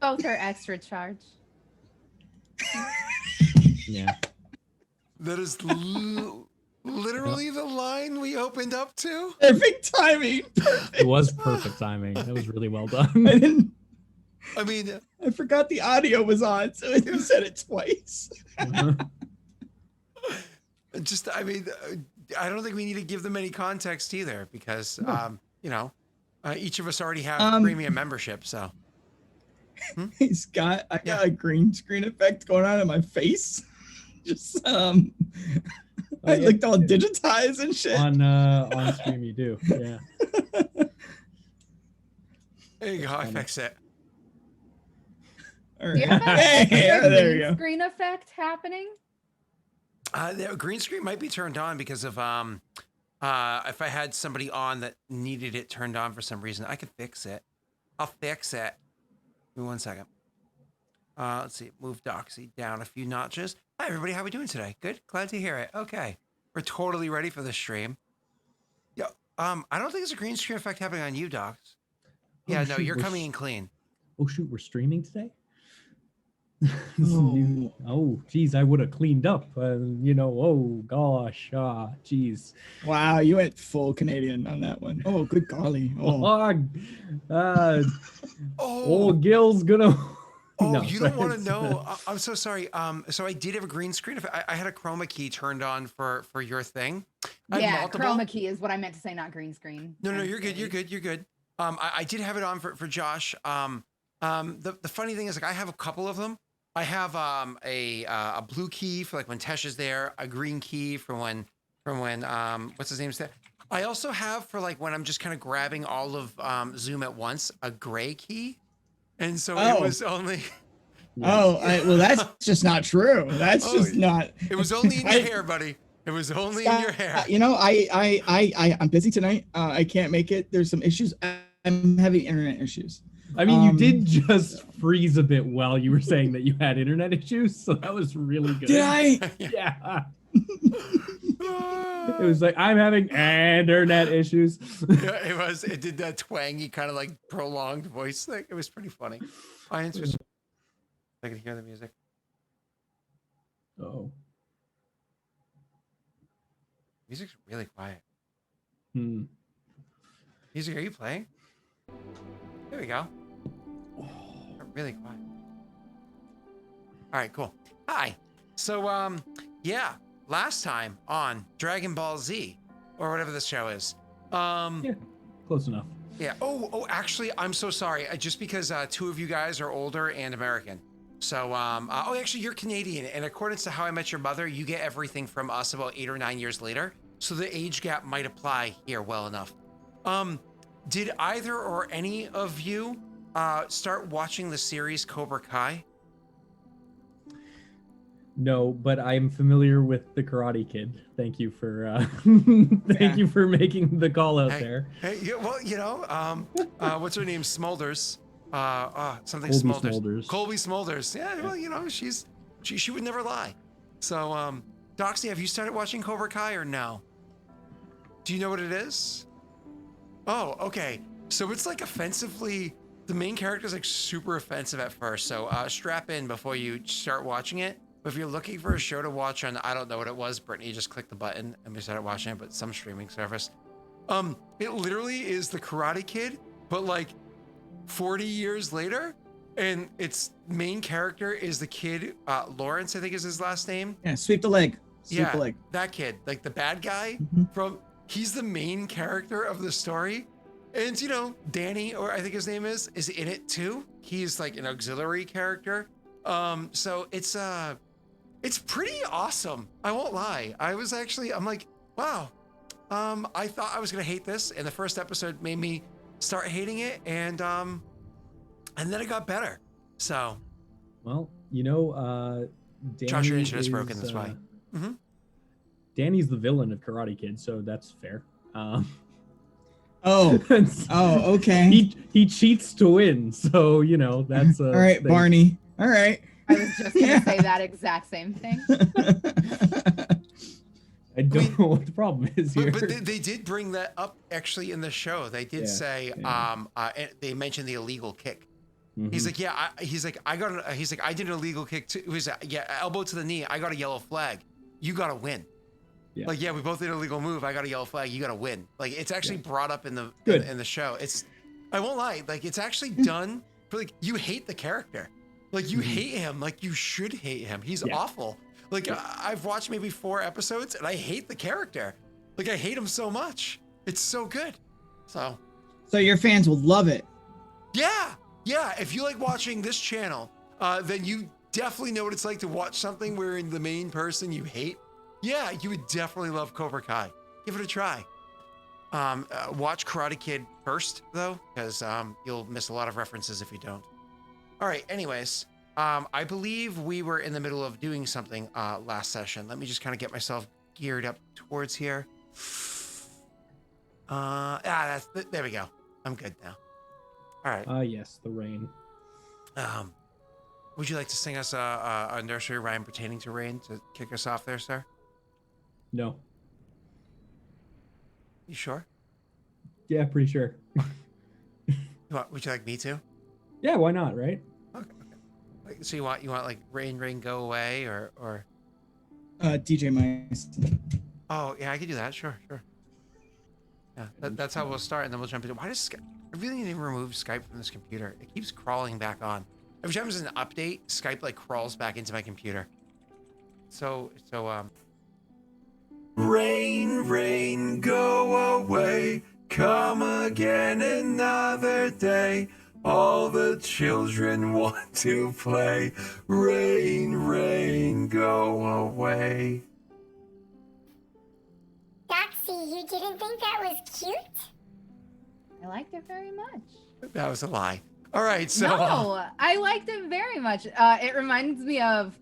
Both are extra charge. Yeah. That is literally the line we opened up to. Perfect timing. It was perfect timing. That was really well done. I mean, I forgot the audio was on, so you said it twice. Uh-huh. I mean, I don't think we need to give them any context either because, each of us already have premium membership. So, I got a green screen effect going on in my face. Just I looked all digitized and shit. On stream you do. Yeah. There you go. I fix it. Do you have a there you green go. screen effect happening? The green screen might be turned on because of if I had somebody on that needed it turned on for some reason, I could fix it. I'll fix it. Give me 1 second. Let's see. Move Doxy down a few notches. Hi everybody, how we doing today? Good. Glad to hear it. Okay, we're totally ready for the stream. Yeah. I don't think there's a green screen effect happening on you, Docs. Yeah, no, you're coming in clean. Oh shoot, we're streaming today. Oh, geez, I would have cleaned up. Oh gosh, geez. Wow, you went full Canadian on that one. Oh, good golly. Oh, Old Gil's gonna. Oh, No, you don't want to know. I'm so sorry. So I did have a green screen. I had a chroma key turned on for your thing. Yeah, chroma key is what I meant to say, not green screen. No, you're good. You're good. You're good. I did have it on for Josh. The funny thing is, like, I have a couple of them. I have a blue key for like when Tesh is there, a green key for when what's his name? I also have for like when I'm just kind of grabbing all of Zoom at once, a gray key. And so it was only. Well, that's just not true. That's just not. It was only in your hair, buddy. It was only in your hair. I'm busy tonight. I can't make it. There's some issues. I'm having internet issues. I mean, you did just freeze a bit while you were saying that you had internet issues, so that was really good. Did I? Yeah. It was like, I'm having internet issues. Yeah, it was. It did that twangy kind of like prolonged voice thing. It was pretty funny. I could hear the music. Oh. Music's really quiet. Music, are you playing? There we go. Really quiet. All right, cool. Hi. So, yeah, last time on Dragon Ball Z, or whatever this show is. Yeah, close enough. Yeah. Oh, actually, I'm so sorry. Just because two of you guys are older and American. So, actually, you're Canadian. And according to How I Met Your Mother, you get everything from us about 8 or 9 years later. So the age gap might apply here well enough. Did either or any of you start watching the series Cobra Kai? No, but I'm familiar with the Karate Kid. Thank you for you for making the call out there. Hey, yeah, well, what's her name? Smulders. Something Colby Smulders. Colby Smulders. Yeah, well, she would never lie. So, Doxy, have you started watching Cobra Kai or no? Do you know what it is? Oh, okay. So it's like offensively, the main character is like super offensive at first. So strap in before you start watching it. But if you're looking for a show to watch on, I don't know what it was, Brittany just clicked the button and we started watching it, but some streaming service. It literally is the Karate Kid, but like 40 years later. And its main character is the kid, Lawrence, I think is his last name. Yeah, sweep the leg. Sweep the leg. That kid, like the bad guy he's the main character of the story. And, Danny, or I think his name is in it too. He's like an auxiliary character. So it's pretty awesome. I won't lie. I'm like, wow. I thought I was going to hate this. And the first episode made me start hating it. And then it got better. So. Well, Danny Josh, your internet's broken. That's why. Danny's the villain of Karate Kid, so that's fair. Okay. He cheats to win, so that's all right, Barney. All right. I was just gonna say that exact same thing. I don't know what the problem is here. But they did bring that up actually in the show. They did say they mentioned the illegal kick. He's like, yeah, I did an illegal kick too. He's like, yeah, elbow to the knee. I got a yellow flag. You got to win. Yeah. Like, yeah, we both did a legal move. I got a yellow flag. You got to win. Like, it's actually brought up in the in the show. I won't lie. Like, it's actually done for like you hate the character. Like, you hate him. Like, you should hate him. He's awful. Like, I've watched maybe 4 episodes and I hate the character. Like, I hate him so much. It's so good. So your fans will love it. Yeah. If you like watching this channel, then you definitely know what it's like to watch something where the main person you hate. Yeah, you would definitely love Cobra Kai. Give it a try. Watch Karate Kid first, though, because you'll miss a lot of references if you don't. All right, anyways, I believe we were in the middle of doing something last session. Let me just kind of get myself geared up towards here. There we go. I'm good now. All right. Yes, the rain. Would you like to sing us a nursery rhyme pertaining to rain to kick us off there, sir? No. You sure? Yeah, pretty sure. Would you like me to? Yeah, why not, right? Okay. So you want like rain go away or DJ Mice. Oh yeah, I could do that. Sure. Yeah, that's how we'll start, and then we'll jump into. Why does Skype? I really need to remove Skype from this computer. It keeps crawling back on. Every time there's an update, Skype like crawls back into my computer. So Rain, go away. Come again another day. All the children want to play. Rain, go away. Doxy, you didn't think that was cute? I liked it very much. That was a lie. All right, so No, I liked it very much. It reminds me of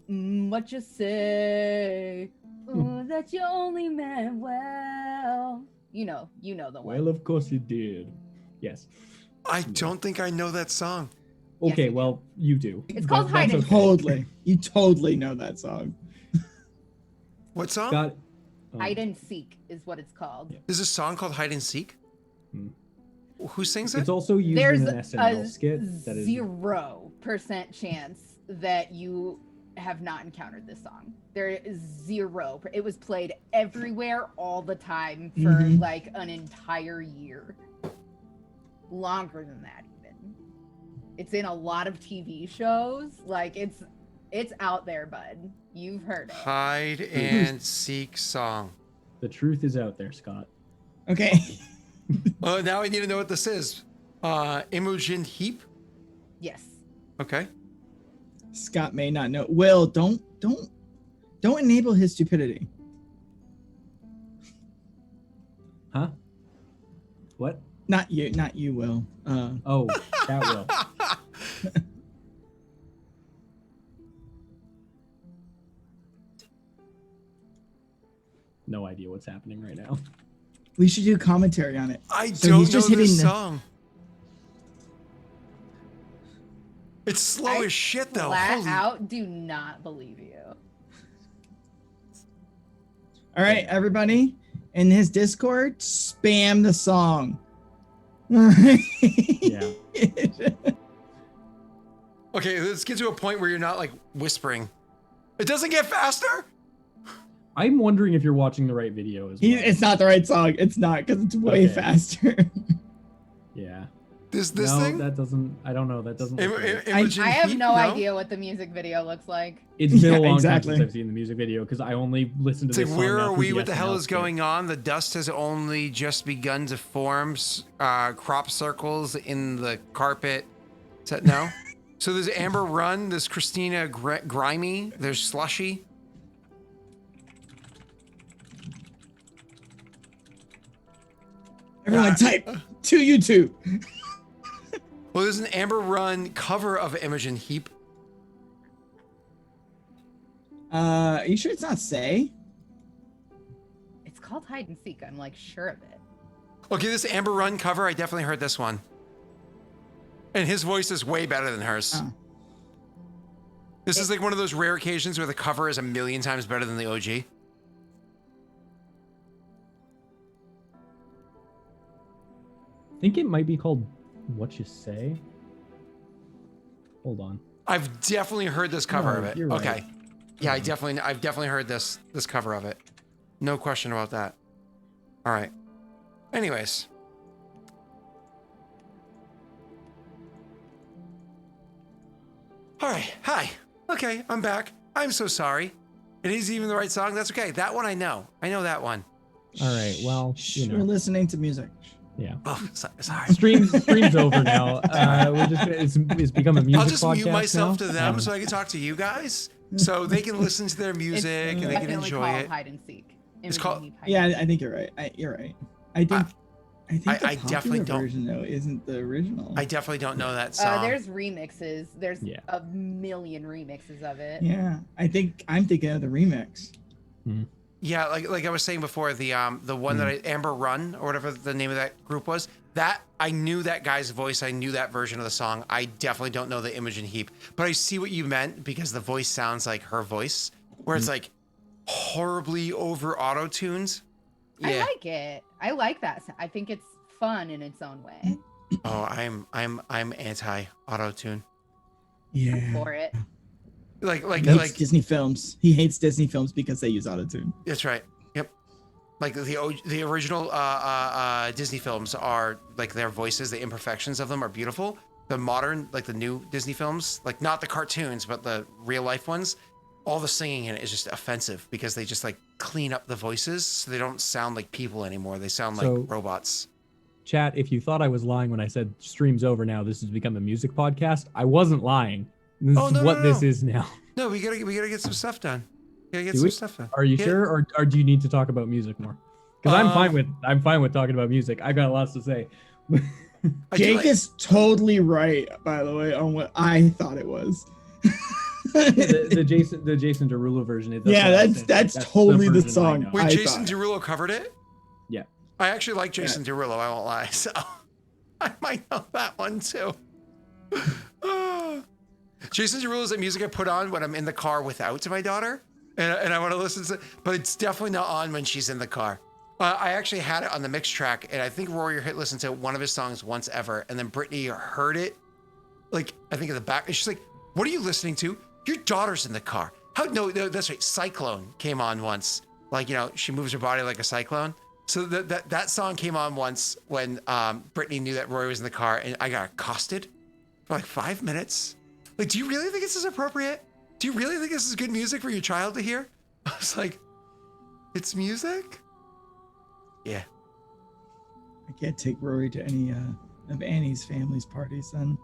what you say. That you only meant well. You know the one. Well, of course you did. Yes. I don't think I know that song. Okay, Yes, well, you do. It's called That's Hide and okay. Totally. You totally know that song. What song? Got Hide and Seek is what it's called. There's a song called Hide and Seek. Who sings it? It's also used There's in an SNL a skit that is 0% chance that you have not encountered this song. There is 0. It was played everywhere all the time for like an entire year. Longer than that even. It's in a lot of TV shows. Like it's out there, bud. You've heard it. Hide and Seek song. The truth is out there, Scott. Okay. Oh, now I need to know what this is. Imogen Heap. Yes. Okay. Scott may not know. Will, don't enable his stupidity. Huh? What? Not you, Will. Oh, that will. No idea what's happening right now. We should do commentary on it. I So don't he's know just this hitting the- song. It's slow as shit though. Flat Holy. out do not believe you. All right, everybody, in his Discord, spam the song. Yeah. Okay, let's get to a point where you're not like whispering. It doesn't get faster? I'm wondering if you're watching the right video as well. It's not the right song. It's not, because it's way Okay. faster. Yeah. This No, thing? that doesn't. I don't know. That doesn't. Look right. Imogen I have Heap? no idea what the music video looks like. It's been Yeah, a long exactly. time since I've seen the music video because I only listened to It's this like, song where now are through we? the What the hell SNL is skit. going on? The dust has only just begun to form crop circles in the carpet. Is that no? So there's Amber Run, there's Christina Grimy, there's Slushy. Everyone type to YouTube. Well, there's an Amber Run cover of Imogen Heap. Are you sure it's not Say? It's called Hide and Seek. I'm like sure of it. Okay, this Amber Run cover, I definitely heard this one. And his voice is way better than hers. Oh. This is like one of those rare occasions where the cover is 1,000,000 times better than the OG. I think it might be called "What You Say." Hold on. I've definitely heard this cover of it. You're right. Okay. Yeah, I've definitely heard this cover of it. No question about that. All right. Anyways. All right. Hi. Okay, I'm back. I'm so sorry. It is even the right song. That's okay. That one I know. I know that one. All right. Well, We're listening to music. Yeah. Oh, sorry. Stream's over now. We're just it's become a music I'll just mute podcast myself now. to them so I can talk to you guys, so they can listen to their music and they can Definitely enjoy called it. hide and seek. It's called- Hide and Yeah, seek. I think you're right. You're right. I think the I definitely popular don't- version though isn't the original. I definitely don't know that song. There's remixes. There's Yeah. a million remixes of it. Yeah, I think I'm thinking of the remix. Yeah, like I was saying before, the one that Amber Run or whatever the name of that group was. That I knew that guy's voice. I knew that version of the song. I definitely don't know the Imogen Heap, but I see what you meant because the voice sounds like her voice, where it's like horribly over auto tunes. Yeah. I like it. I like that. I think it's fun in its own way. Oh, I'm anti auto tune. Yeah. For it. Like He hates Disney films. He hates Disney films because they use autotune. That's right. Yep. Like the original Disney films are like their voices, the imperfections of them are beautiful. The modern, like the new Disney films, like not the cartoons, but the real life ones, all the singing in it is just offensive because they just like clean up the voices so they don't sound like people anymore. They sound like robots. Chat, if you thought I was lying when I said stream's over now, this has become a music podcast, I wasn't lying. This is what this is now. No, we gotta get some stuff done. Stuff done. Are you sure, or do you need to talk about music more? Because I'm fine with talking about music. I've got lots to say. Jake is totally right, by the way, on what I thought it was. the Jason Derulo version. That's totally the version song. Wait, Jason Derulo covered it? Yeah. I actually like Jason Derulo. I won't lie. So I might know that one too. Jason Derulo is the music I put on when I'm in the car without my daughter, and I want to listen to it, but it's definitely not on when she's in the car. I actually had it on the mix track, and I think Rory hit listened to one of his songs once ever, and then Brittany heard it, like I think in the back, and she's like, "What are you listening to? Your daughter's in the car." How? No, that's right. Cyclone came on once. Like, you know, she moves her body like a cyclone. So that song came on once when Brittany knew that Rory was in the car, and I got accosted for like 5 minutes. Like, do you really think this is appropriate? Do you really think this is good music for your child to hear? I was like, it's music? Yeah. I can't take Rory to any of Annie's family's parties then.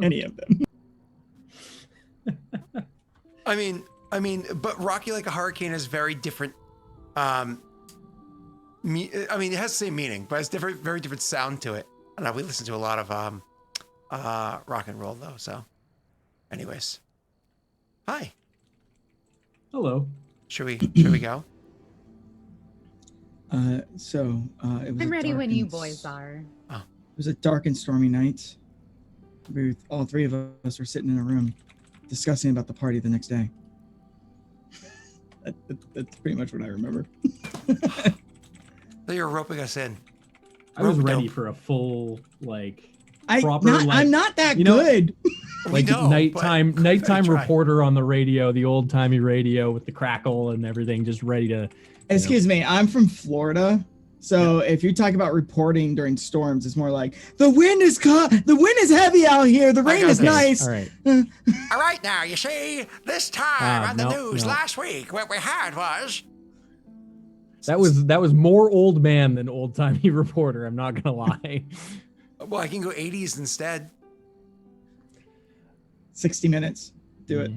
any of them. I mean, but Rocky Like a Hurricane is very different. I mean, it has the same meaning, but it's different, very different sound to it. I don't know, we listen to a lot of rock and roll though. So, anyways, hi. Hello. Should we go? It was. I'm ready when you boys are. It was a dark and stormy night. All three of us were sitting in a room, discussing about the party the next day. That's pretty much what I remember. You're roping us in. I was ready for a full I'm not that you know, good. Like nighttime try. reporter on the radio, the old timey radio with the crackle and everything, just ready to. Excuse me, I'm from Florida. So if you talk about reporting during storms, it's more like the wind is heavy out here. The rain is nice. All right. All right, now you see this time on the news last week, what we had was that was more old man than old timey reporter. I'm not gonna lie. Well, I can go 80s instead. 60 minutes. Do it.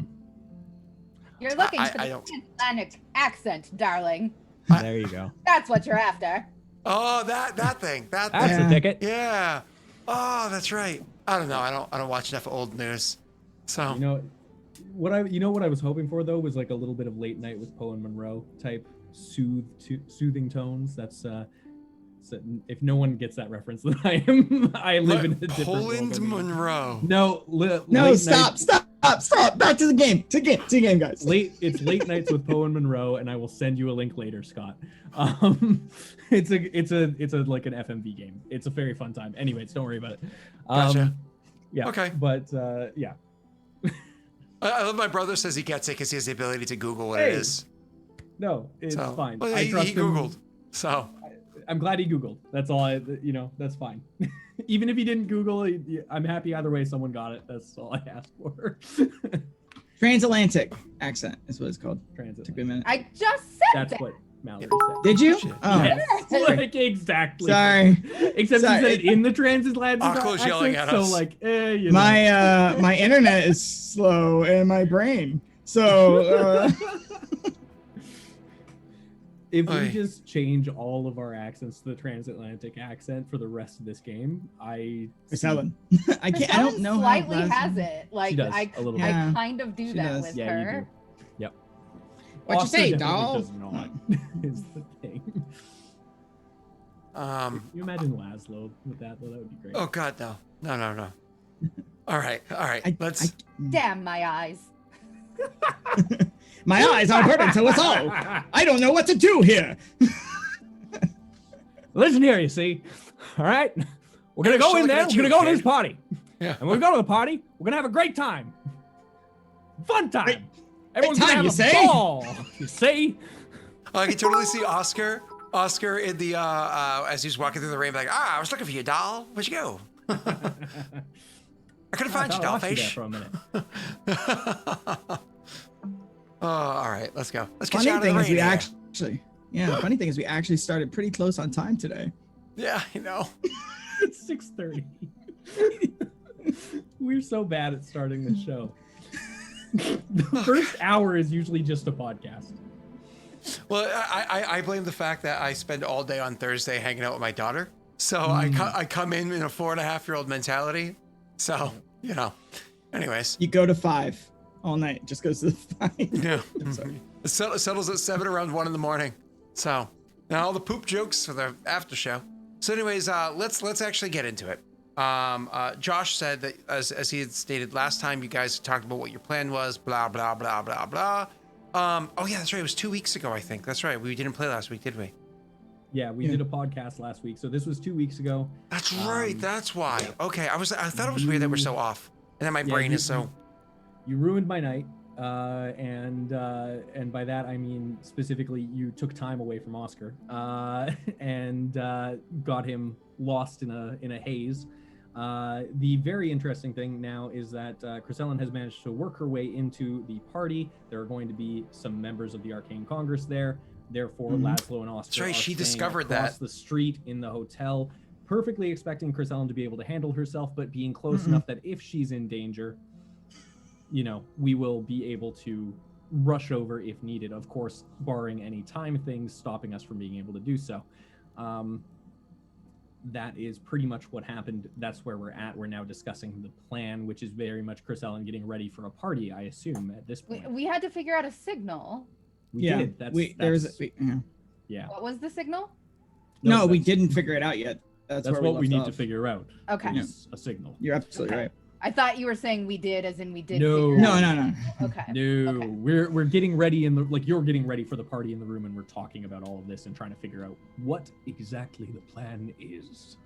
You're looking for the transatlantic accent, darling. There you go. That's what you're after. Oh, that thing. That's the ticket. Yeah. Oh, that's right. I don't know. I don't watch enough old news. So you know what I was hoping for though was like a little bit of Late Night with Poe and Monroe type soothing tones. That's so if no one gets that reference, then I live in a different Poland world. Monroe. No, no, stop. Stop. Back to the game. To game, guys. It's late nights with Poe and Monroe, and I will send you a link later, Scott. It's a like an FMV game. It's a very fun time. Anyways, don't worry about it. Gotcha. Yeah. Okay. But yeah. I love my brother says he gets it because he has the ability to Google what it is. No, it's So, fine. well, I he trust him. Googled. So I'm glad he Googled. That's all that's fine. Even if he didn't Google, I'm happy either way someone got it. That's all I asked for. Transatlantic accent is what it's called. Transit. Took me a minute. I just said That's that. what Mallory said. Did you? Shit. Oh, Yes, like exactly. sorry. Except Sorry. he said it in the transatlantic Akko's accent, yelling at so us. like, My internet is slow in my brain. So if we Oy. just change all of our accents to the transatlantic accent for the rest of this game, It's Helen. I can't. I Helen don't know how slightly last- has it. Like does, I, a little I bit. kind of do She that does. with Yeah, you her. do. Yep. What you Oscar say, definitely doll? does not, is the thing. Can you imagine Laszlo with that though? That would be great. oh god, no. All right. Let's. Damn my eyes. My eyes are burning to us all. I don't know what to do here. Listen here, you see. All right, we're gonna I'm go still in looking there. at We're you, gonna go to kid. this party, Yeah. and when we go to the party, we're gonna have a great time, fun time. Great- Everyone's time, gonna you have say? a ball. You see? I can totally see Oscar in the as he's walking through the rain, like, I was looking for you, doll. Where'd you go? I couldn't find you, I lost you there dollfish. for a minute. Oh, all right, let's go. Let's get Funny you out of the thing rain. is we here. actually, the funny thing is we actually started pretty close on time today. Yeah, I know. It's 6:30. We're so bad at starting the show. The first hour is usually just a podcast. Well, I blame the fact that I spend all day on Thursday hanging out with my daughter. So I come in a 4.5-year-old mentality. So, anyways. You go to 5 all night. Just goes to the 5. Yeah. Sorry. It settles at 7 around 1 in the morning. So now all the poop jokes for the after show. So anyways, let's actually get into it. Josh said that as he had stated last time, you guys talked about what your plan was, blah, blah, blah, blah, blah. Oh yeah, that's right. It was 2 weeks ago, I think. That's right. We didn't play last week, did we? Yeah, we did a podcast last week, so this was 2 weeks ago. That's right. That's why. Okay. I thought it was weird that we're so off. And then my brain is so. You ruined my night, and by that I mean specifically you took time away from Oscar, and got him lost in a haze. The very interesting thing now is that Chrysellen has managed to work her way into the party. There are going to be some members of the Arcane Congress there. Therefore, Laszlo and Oscar That's right, are she staying discovered across that. the street in the hotel, perfectly expecting Chrysellen to be able to handle herself, but being close enough that if she's in danger, we will be able to rush over if needed. Of course, barring any time things stopping us from being able to do so. That is pretty much what happened. That's where we're at. We're now discussing the plan, which is very much Chrysellen getting ready for a party, I assume, at this point. We had to figure out a signal. We did. Yeah. What was the signal? No, we that's- didn't figure it out yet. That's That's where what we left need off. to figure out. Okay. Is a signal. You're absolutely Okay. right. I thought you were saying we did, as in we did. No. figure it out. No. Okay. No, Okay. we're getting ready you're getting ready for the party in the room, and we're talking about all of this and trying to figure out what exactly the plan is.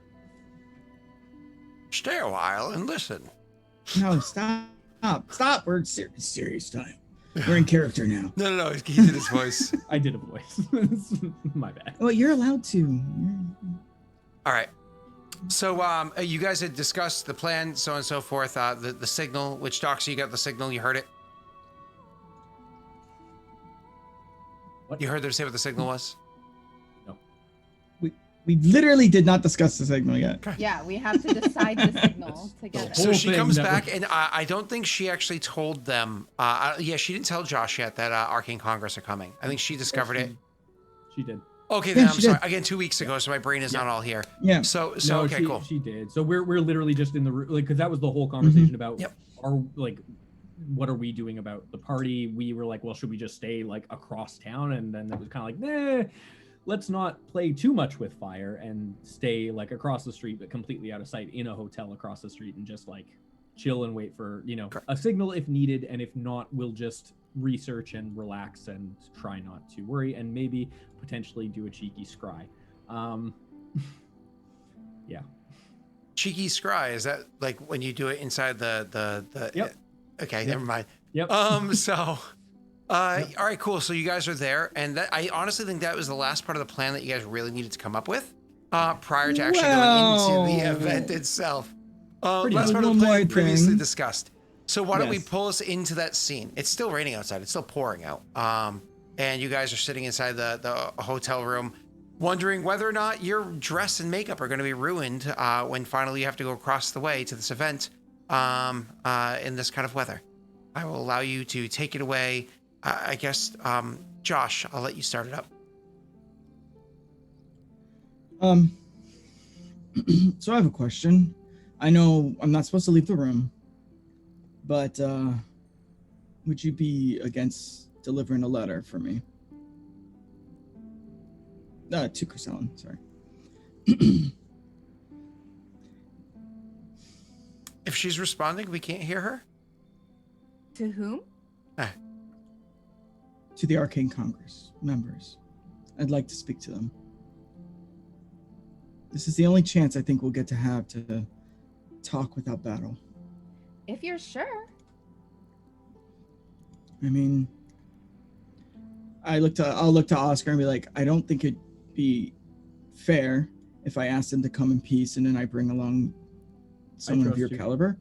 Stay a while and listen. No, stop. We're serious time. We're in character now. No. He did his voice. I did a voice. My bad. Well, you're allowed to. All right. So you guys had discussed the plan, so on and so forth. The signal, which Doxy, you got the signal. You heard it. What? You heard them say what the signal was. We literally did not discuss the signal yet. Yeah, we have to decide the signal together. So Whole she thing comes that back, was- and I don't think she actually told them. Yeah, she didn't tell Josh yet that Arcane Congress are coming. I think she discovered it. She did. Okay, Yeah, then I'm she sorry. did. Again, 2 weeks ago, so my brain is not all here. Yeah. So No, okay, she, cool. She did. So we're literally just in the room, because that was the whole conversation about Yep. what are we doing about the party? We were like, well, should we just stay across town? And then it was kind of nah, let's not play too much with fire and stay across the street, but completely out of sight in a hotel across the street and just chill and wait for, a signal if needed, and if not, we'll just research and relax and try not to worry, and maybe potentially do a cheeky scry. Yeah. Cheeky scry, is that like when you do it inside the Yep. Okay, never mind. Yep. All right, cool. So you guys are there, and I honestly think that was the last part of the plan that you guys really needed to come up with prior to actually going into the event itself. Last part of the plan previously discussed. So why don't we pull us into that scene? It's still raining outside. It's still pouring out. And you guys are sitting inside the hotel room, wondering whether or not your dress and makeup are going to be ruined when finally you have to go across the way to this event in this kind of weather. I will allow you to take it away. I guess, Josh, I'll let you start it up. So I have a question. I know I'm not supposed to leave the room, but would you be against delivering a letter for me? To Chrisellen, sorry. If she's responding, we can't hear her. To whom? To the Arcane Congress members. I'd like to speak to them. This is the only chance I think we'll get to have to talk without battle. If you're sure. I mean, I'll look to Oscar and be like, I don't think it'd be fair if I asked him to come in peace and then I bring along someone of your caliber.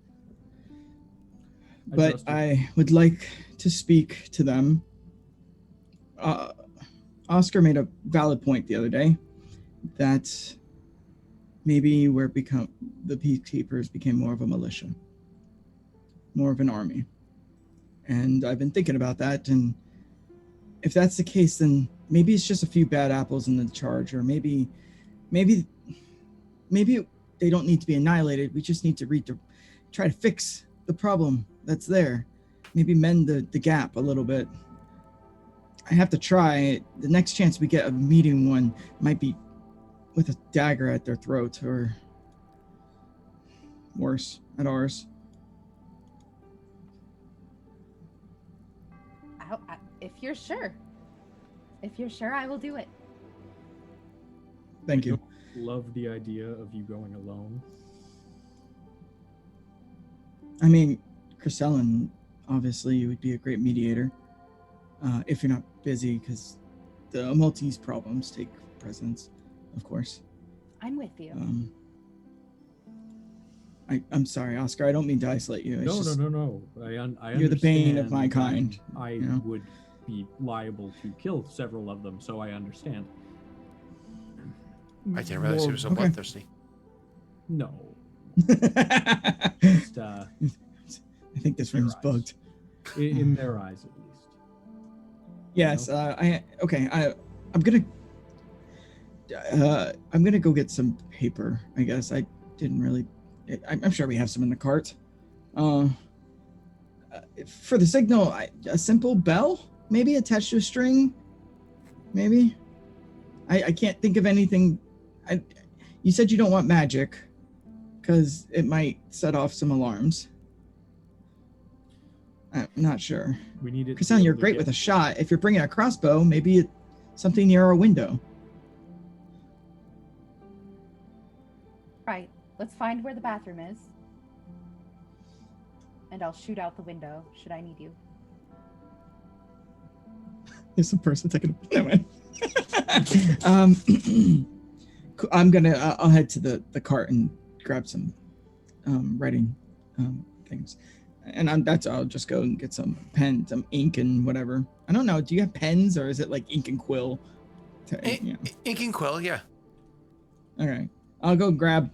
But I would like to speak to them. Oscar made a valid point the other day that maybe the peacekeepers became more of a militia, more of an army. And I've been thinking about that, and if that's the case, then maybe it's just a few bad apples in the charge, or maybe they don't need to be annihilated. We just need to try to fix the problem that's there. Maybe mend the gap a little bit. I have to try. The next chance we get of meeting one might be with a dagger at their throat, or worse, at ours. If you're sure. If you're sure, I will do it. Thank you. Love the idea of you going alone. I mean, Chrisellen, obviously, you would be a great mediator. If you're not busy, because the Amultese problems take precedence, of course. I'm with you. I'm sorry, Oscar. I don't mean to isolate you. No. I you're the bane of my kind. I would be liable to kill several of them, so I understand. I didn't realize he was so bloodthirsty. No. Just, I think this room's bugged. In their eyes, at least. Yes. I'm gonna go get some paper. I guess I didn't really. I'm sure we have some in the cart. For the signal, a simple bell, maybe attached to a string. Maybe. I can't think of anything. You said you don't want magic, because it might set off some alarms. I'm not sure. We need it. Chrisellen, you're great with a shot. If you're bringing a crossbow, maybe it's something near a window. Right. Let's find where the bathroom is. And I'll shoot out the window, should I need you. There's some person taking a minute. I'll head to the cart and grab some writing things. And I'll just go and get some pen, some ink and whatever. I don't know. Do you have pens, or is it like ink and quill? Ink and quill, yeah. All right. I'll go grab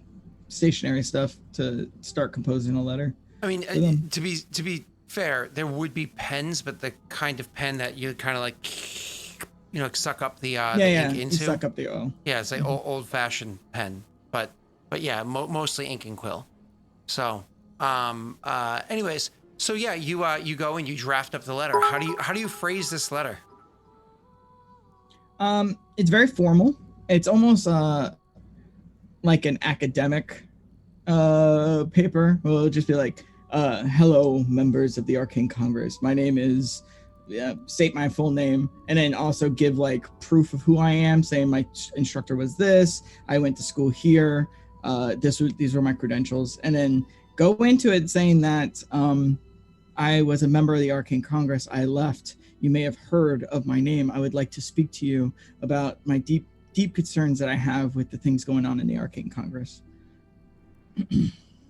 stationery stuff to start composing a letter. I mean, to be fair, there would be pens, but the kind of pen that you kind of like, suck up the ink into. Suck up the oil. Yeah, it's like old-fashioned pen, but yeah, mostly ink and quill. So, anyways, so yeah, you go and you draft up the letter. How do you phrase this letter? It's very formal. It's almost like an academic paper. It'll just be like, hello, members of the Arcane Congress. My name is, state my full name, and then also give like proof of who I am, saying my instructor was this, I went to school here, these were my credentials, and then go into it saying that I was a member of the Arcane Congress. I left. You may have heard of my name. I would like to speak to you about my deep concerns that I have with the things going on in the Arcane Congress.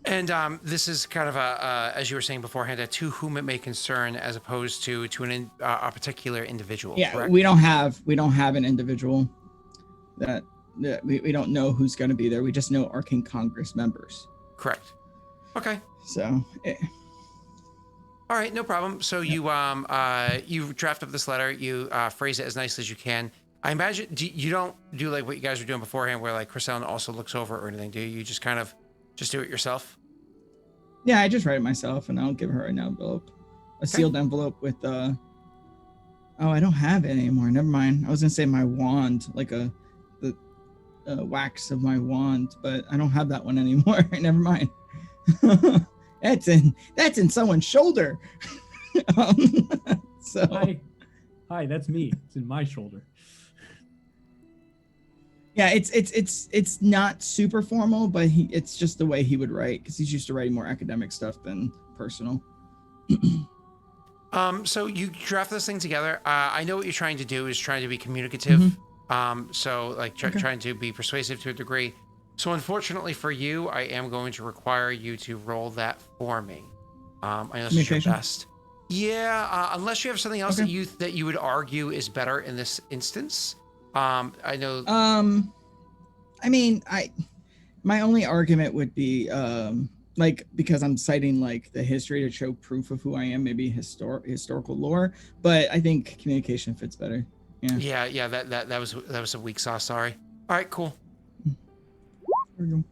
And this is kind of a, as you were saying beforehand, a to whom it may concern, as opposed to a particular individual. Yeah, correct? we don't have an individual that we don't know who's going to be there. We just know Arcane Congress members. Correct. Okay. So. All right, no problem. So you draft up this letter, you phrase it as nicely as you can. I imagine you don't do like what you guys were doing beforehand, where like Chris Allen also looks over or anything. Do you? You just kind of just do it yourself? Yeah, I just write it myself, and I'll give her an envelope, a sealed envelope with Oh, I don't have it anymore. Never mind. I was gonna say my wand, like the wax of my wand, but I don't have that one anymore. Never mind. That's in someone's shoulder. So hi, that's me. It's in my shoulder. Yeah, it's not super formal, but it's just the way he would write, because he's used to writing more academic stuff than personal. So you draft this thing together. I know what you're trying to do is trying to be communicative. So like trying to be persuasive to a degree. So unfortunately for you, I am going to require you to roll that for me. I know this is your best. Yeah, unless you have something else that you would argue is better in this instance. I know. I mean, my only argument would be like, because I'm citing like the history to show proof of who I am, maybe historical lore, but I think communication fits better. Yeah. That was a weak sauce. Sorry. All right, cool. There we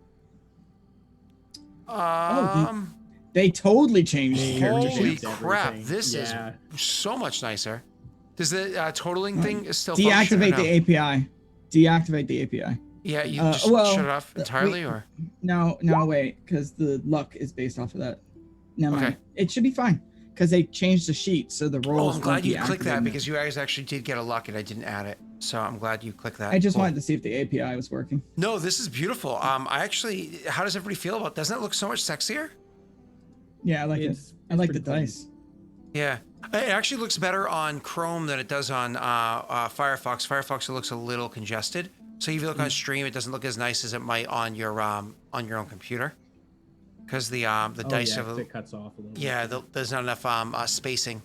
go. They totally changed the character Holy sheet. crap! This is so much nicer. Does the totaling thing still deactivate the API? Deactivate the API. Yeah, you just shut it off entirely, or no, wait, because the luck is based off of that. No, okay, it should be fine because they changed the sheet, so the rolls. Oh, I'm glad you clicked that, because you guys actually did get a luck and I didn't add it. So I'm glad you clicked that. I just wanted to see if the API was working. No, this is beautiful. I actually, how does everybody feel about it? Doesn't it look so much sexier? Yeah, I like it. I like the dice. Yeah. It actually looks better on Chrome than it does on Firefox. Firefox, it looks a little congested. So if you look on stream, it doesn't look as nice as it might on your own computer, because the dice have it cuts off a little. Yeah, there's not enough spacing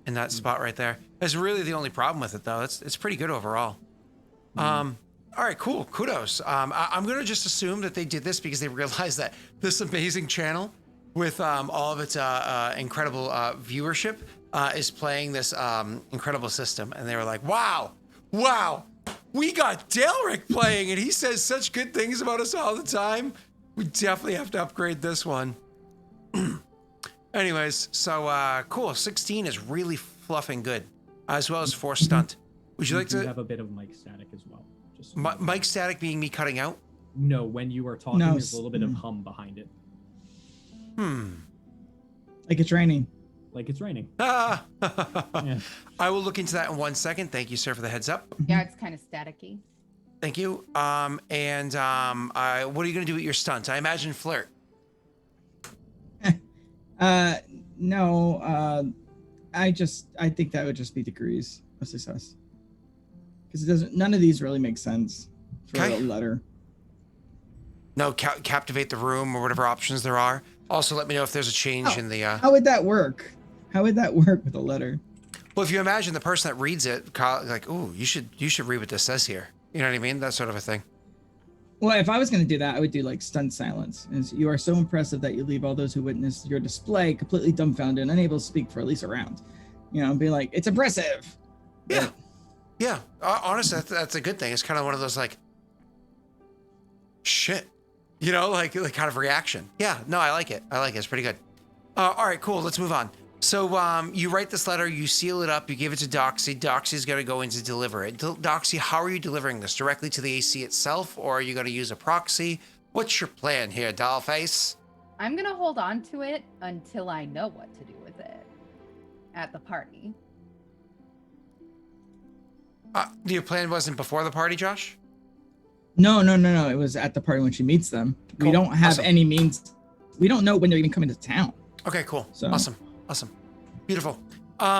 in that spot right there. That's really the only problem with it, though. It's pretty good overall. All right, cool. Kudos. I'm gonna just assume that they did this because they realized that this amazing channel with all of its incredible viewership is playing this incredible system, and they were like, wow, we got Daelric playing, and he says such good things about us all the time. We definitely have to upgrade this one. Anyways, so cool. 16 is really fluffing good, as well as 4 stunt. Would you like to have a bit of mic static as well? Just mic static being me cutting out? No, when you are talking, there's a little bit of hum behind it. Like it's raining. Like it's raining. Yeah. I will look into that in 1 second. Thank you, sir, for the heads up. Yeah, it's kind of staticky. Thank you. What are you going to do with your stunts? I imagine flirt. No. I think that would just be degrees of success, because none of these really make sense for a letter. No, captivate the room or whatever options there are. Also, let me know if there's a change in the. How would that work? How would that work with a letter? Well, if you imagine the person that reads it, like, ooh, you should read what this says here. You know what I mean? That sort of a thing. Well, if I was going to do that, I would do like stunned silence. You are so impressive that you leave all those who witness your display completely dumbfounded and unable to speak for at least a round. You know, be like, it's impressive. Yeah. Yeah. Honestly, that's a good thing. It's kind of one of those like, shit. You know, like kind of reaction. Yeah, no, I like it. It's pretty good. All right, cool. Let's move on. So you write this letter, you seal it up, you give it to Doxy. Doxy's going to go in to deliver it. Doxy, how are you delivering this? Directly to the AC itself, or are you going to use a proxy? What's your plan here, Dollface? I'm gonna hold on to it until I know what to do with it at the party. Your plan wasn't before the party, Josh? No. It was at the party when she meets them. Cool. We don't have Awesome. any means. We don't know when they're even coming to town. Okay, cool. So- Awesome. Beautiful.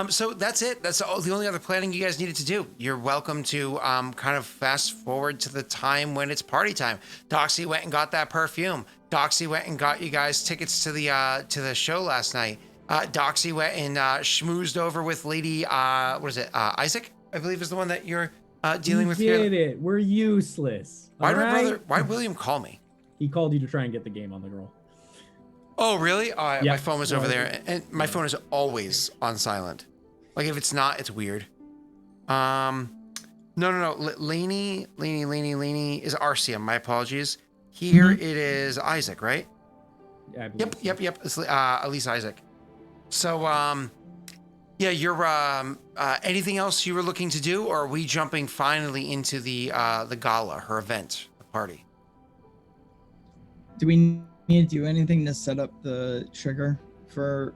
So that's it. That's the only other planning you guys needed to do. You're welcome to kind of fast forward to the time when it's party time. Doxy went and got that perfume. Doxy went and got you guys tickets to the show last night. Doxy went and schmoozed over with Lady Isaac, I believe is the one that you're dealing with here. Did it? We're useless. Why William call me? He called you to try and get the game on the girl. Oh, really? Yeah. My phone was over No, there, and my phone is always on silent. Like, if it's not, it's weird. No. Laney is Arceum. My apologies. Here it is Isaac, right? Yeah, I believe so. Yep. It's Elise Isaac. So, yeah, you're, anything else you were looking to do, or are we jumping finally into the gala, her event, the party? Do we need to do anything to set up the trigger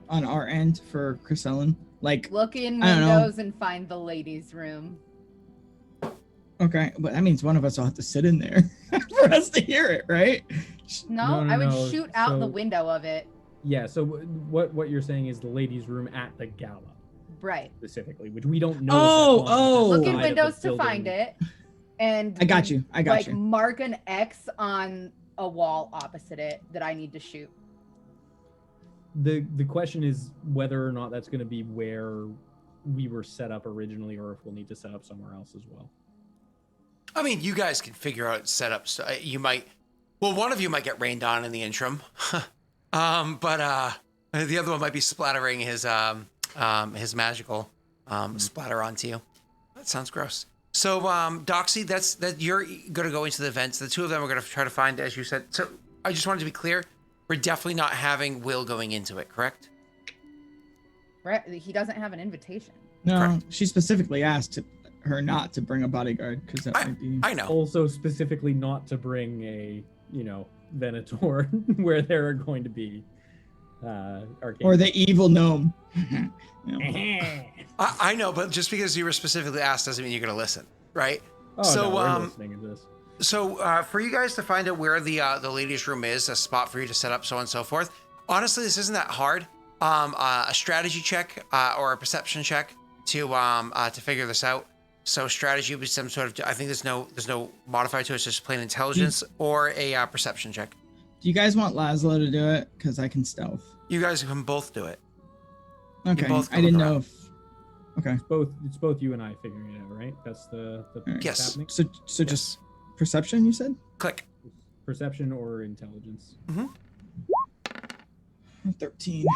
on our end for Chris Ellen? Like, Look in I don't know. windows and find the ladies' room. okay, but that means one of us will have to sit in there for us to hear it, right? No, No, I would no, shoot out the so- window of it. Yeah, so what you're saying is the ladies' room at the gala, Right. specifically, which we don't know. Oh, if that's on the oh. Look side in of the windows to building. find it. And I got you. like mark an X on a wall opposite it that I need to shoot. The question is whether or not that's going to be where we were set up originally, or if we'll need to set up somewhere else as well. I mean, you guys can figure out setup. So you might, well, one of you might get rained on in the interim, but the other one might be splattering his magical splatter onto you. That sounds gross. So, Doxy, that you're gonna go into the events. The two of them are gonna try to find, as you said. So, I just wanted to be clear. We're definitely not having Will going into it, correct? Right. He doesn't have an invitation. No, Correct. she specifically asked her not to bring a bodyguard because that might be. I know. Also, specifically not to bring a Venator where there are going to be arcane. Or the evil gnome. I know, but just because you were specifically asked doesn't mean you're gonna listen, right? Oh, So, no, we're listening to this. So for you guys to find out where the ladies' room is, a spot for you to set up, so on and so forth. Honestly, this isn't that hard. A strategy check or a perception check to figure this out. So strategy would be some sort of. I think there's no modifier to it. It's just plain intelligence or a perception check. Do you guys want Laszlo to do it? Because I can stealth. You guys can both do it. Okay. both I didn't go know around. if. Okay. It's both you and I figuring it out, right? That's the right. Yes. happening? So just perception, you said? Click. Perception or intelligence. 13.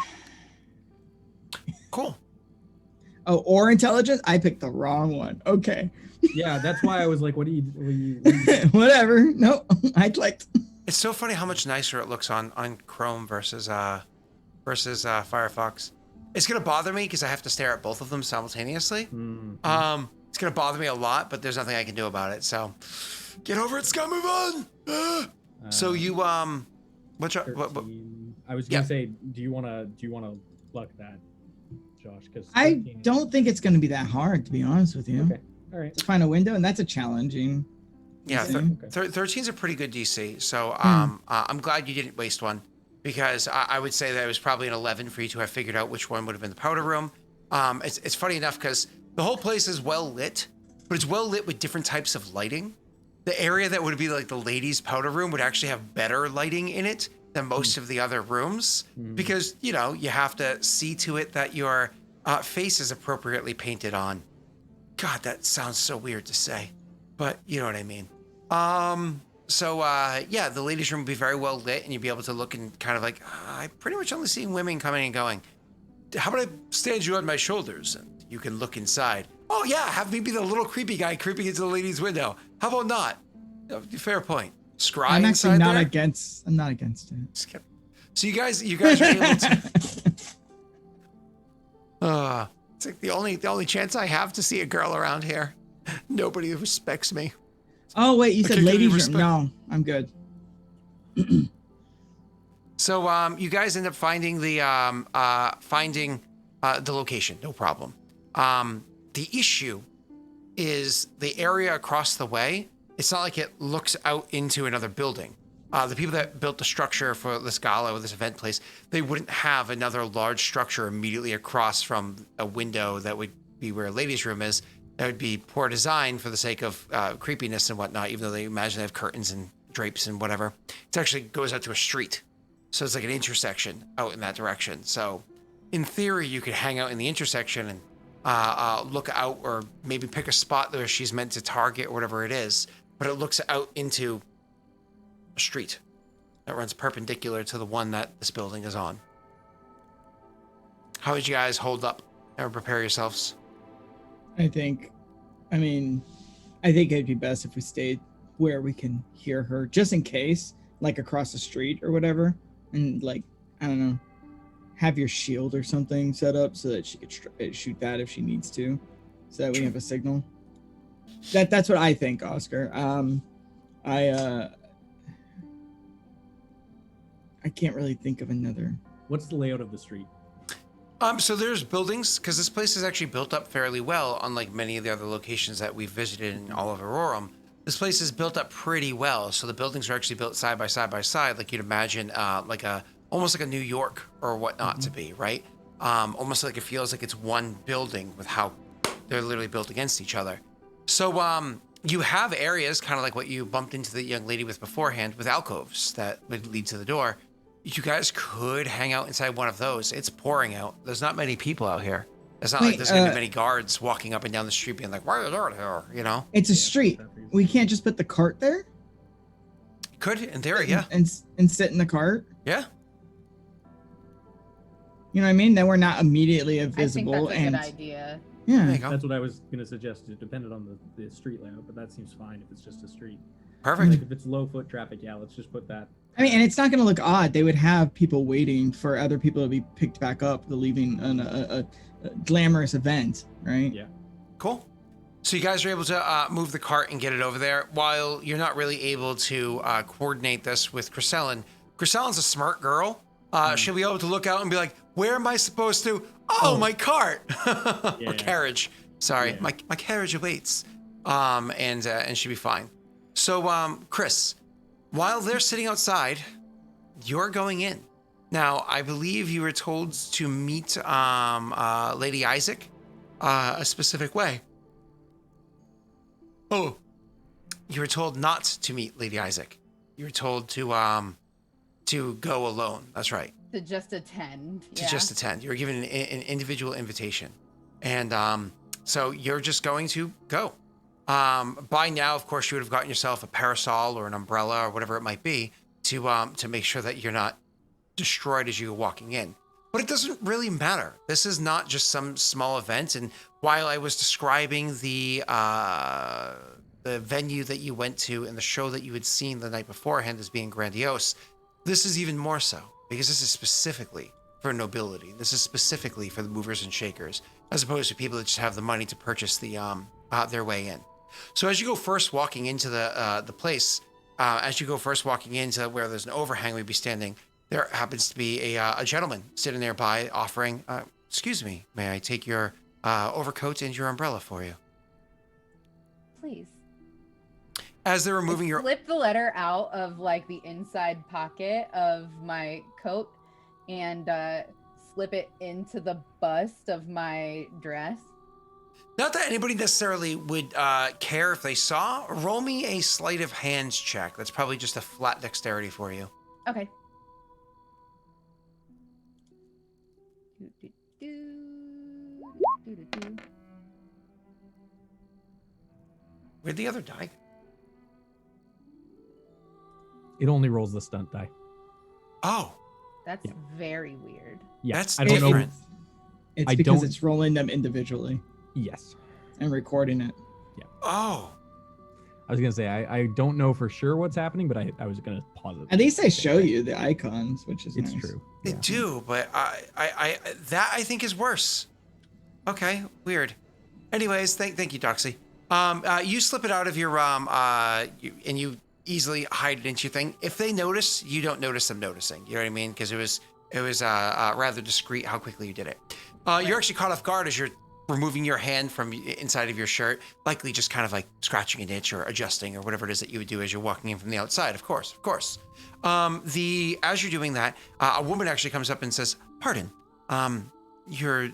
Cool. Oh, or intelligence? I picked the wrong one. Okay. Yeah, that's why I was like, what do you Whatever. No, I clicked. It's so funny how much nicer it looks on Chrome versus Firefox. It's gonna bother me because I have to stare at both of them simultaneously. It's gonna bother me a lot, but there's nothing I can do about it. So get over it, Scott. Move on. So you what? 13. I was gonna say, do you wanna luck that, Josh? Because I don't think it's going to be that hard, to be honest with you. Okay. All right. To find a window, and that's a challenging. Yeah, DC. 13's a pretty good DC. So I'm glad you didn't waste one because I would say that it was probably an 11 for you to have figured out which one would have been the powder room. It's funny enough because the whole place is well lit, but it's well lit with different types of lighting. The area that would be like the ladies' powder room would actually have better lighting in it than most of the other rooms because, you have to see to it that your face is appropriately painted on. God, that sounds so weird to say, but you know what I mean. So the ladies' room would be very well lit and you'd be able to look and kind of like, I pretty much only see women coming and going. How about I stand you on my shoulders and you can look inside? Oh yeah, have me be the little creepy guy creeping into the ladies' window. How about not? Fair point. Scry I'm inside actually not there? against. I'm not against it. So you guys are able to. It's like the only chance I have to see a girl around here. Nobody respects me. Oh wait, you I said can't get any ladies' respect. room. No, I'm good. So you guys end up finding the location, no problem. The issue is the area across the way. It's not like it looks out into another building. The people that built the structure for this gala or this event place, they wouldn't have another large structure immediately across from a window that would be where a ladies' room is. That would be poor design for the sake of creepiness and whatnot, even though they imagine they have curtains and drapes and whatever. It actually goes out to a street. So it's like an intersection out in that direction. So in theory, you could hang out in the intersection and look out, or maybe pick a spot where she's meant to target or whatever it is. But it looks out into a street that runs perpendicular to the one that this building is on. How would you guys hold up and prepare yourselves? I think it'd be best if we stayed where we can hear her, just in case, like across the street or whatever, and like, I don't know, have your shield or something set up so that she could shoot that if she needs to, so that we have a signal. That's what I think, Oscar. I can't really think of another. What's the layout of the street? So there's buildings, because this place is actually built up fairly well, unlike many of the other locations that we've visited in all of Aurorum. This place is built up pretty well, so the buildings are actually built side by side by side, like you'd imagine, almost like a New York or whatnot to be, right? Almost like it feels like it's one building with how they're literally built against each other. So you have areas, kind of like what you bumped into the young lady with beforehand, with alcoves that would lead to the door. You guys could hang out inside one of those. It's pouring out. There's not many people out here. It's not like there's going to be many guards walking up and down the street being like, why are they here? You know? It's a street. We can't just put the cart there? Could, in theory, yeah. And sit in the cart? Yeah. You know what I mean? Then we're not immediately visible. I think that's a good idea. Yeah. There you go. That's what I was going to suggest. It depended on the street layout, but that seems fine if it's just a street. Perfect. Like if it's low foot traffic, yeah, let's just put that. I mean, and it's not going to look odd. They would have people waiting for other people to be picked back up, leaving a glamorous event, right? Yeah. Cool. So you guys are able to move the cart and get it over there, while you're not really able to coordinate this with Chrysellen. Chrysellen's a smart girl. She'll be able to look out and be like, where am I supposed to? Oh, my cart. Yeah. Or carriage. Sorry, Yeah. my carriage awaits. And she'll be fine. So, Chris, while they're sitting outside, you're going in. Now, I believe you were told to meet Lady Isaac a specific way. Oh, you were told not to meet Lady Isaac. You were told to go alone. That's right. To just attend. To just attend. You were given an individual invitation. And so you're just going to go. By now, of course, you would have gotten yourself a parasol or an umbrella or whatever it might be to make sure that you're not destroyed as you're walking in. But it doesn't really matter. This is not just some small event. And while I was describing the venue that you went to and the show that you had seen the night beforehand as being grandiose, this is even more so, because this is specifically for nobility. This is specifically for the movers and shakers, as opposed to people that just have the money to purchase their way in. So as you go first walking into the place, as you go first walking into where there's an overhang we'd be standing, there happens to be a gentleman sitting nearby offering, excuse me, may I take your overcoat and your umbrella for you? Please. As they're removing your... Flip the letter out of like the inside pocket of my coat and slip it into the bust of my dress. Not that anybody necessarily would care if they saw. Roll me a sleight of hands check. That's probably just a flat dexterity for you. Okay. Where'd the other die go? It only rolls the stunt die. Oh, That's very weird. Yeah, That's I don't know. different. It's I because don't- it's rolling them individually Yes. and recording it. Oh, I was gonna say I don't know for sure what's happening, but I was gonna pause it. At least they show you the icons, which is It's nice. true. they Yeah. do, but that I think is worse. Okay, weird. Anyways, thank you, Doxy. You slip it out of your and you easily hide it into your thing. If they notice, you don't notice them noticing. You know what I mean? Because it was rather discreet how quickly you did it. You're actually caught off guard as you're removing your hand from inside of your shirt, likely just kind of like scratching an itch or adjusting or whatever it is that you would do as you're walking in from the outside. Of course. As you're doing that, a woman actually comes up and says, "Pardon, your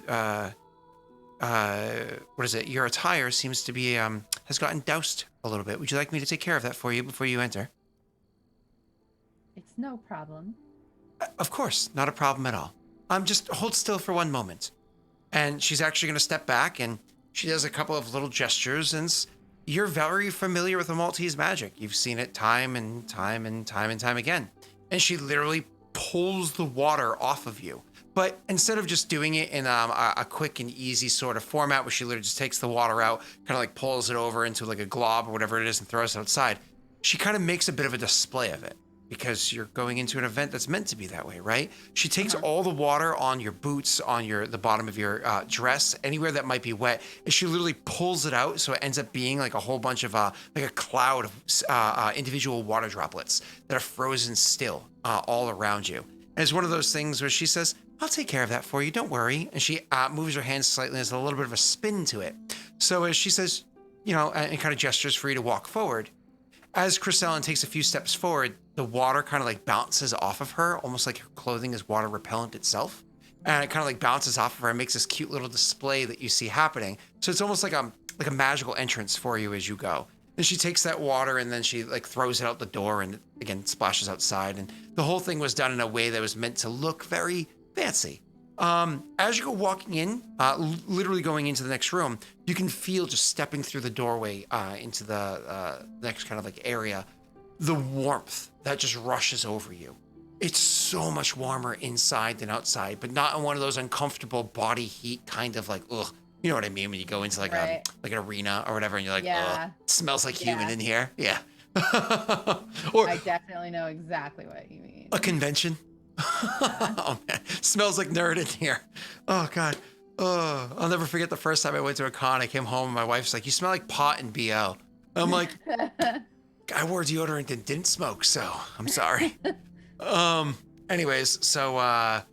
your attire seems to be has gotten doused a little bit. Would you like me to take care of that for you before you enter?" It's no problem. Of course, not a problem at all. Just hold still for one moment. And she's actually going to step back, and she does a couple of little gestures, and you're very familiar with the Maltese magic. You've seen it time and time again. And she literally pulls the water off of you. But instead of just doing it in a quick and easy sort of format where she literally just takes the water out, kind of like pulls it over into like a glob or whatever it is and throws it outside, she kind of makes a bit of a display of it. Because you're going into an event that's meant to be that way, right? She takes all the water on your boots, on the bottom of your dress, anywhere that might be wet, and she literally pulls it out, so it ends up being like a whole bunch of like a cloud of individual water droplets that are frozen still all around you. And it's one of those things where she says, "I'll take care of that for you, don't worry." And she moves her hands slightly. There's a little bit of a spin to it. So as she says, and kind of gestures for you to walk forward, as Chrisellen takes a few steps forward, the water kind of like bounces off of her, almost like her clothing is water repellent itself. And it kind of like bounces off of her and makes this cute little display that you see happening. So it's almost like a magical entrance for you as you go. And she takes that water and then she like throws it out the door and again splashes outside. And the whole thing was done in a way that was meant to look very fancy. As you go walking in, literally going into the next room, you can feel just stepping through the doorway into the next kind of like area, the warmth that just rushes over you. It's so much warmer inside than outside, but not in one of those uncomfortable body heat kind of like, ugh. You know what I mean? When you go into like an arena or whatever and you're like, ugh, it smells like human in here. Yeah. Or I definitely know exactly what you mean. a convention. Oh man, smells like nerd in here. Oh god. Oh, I'll never forget the first time I went to a con. I came home and my wife's like, "You smell like pot and BO." I'm like, I wore deodorant and didn't smoke, so I'm sorry. Anyways, so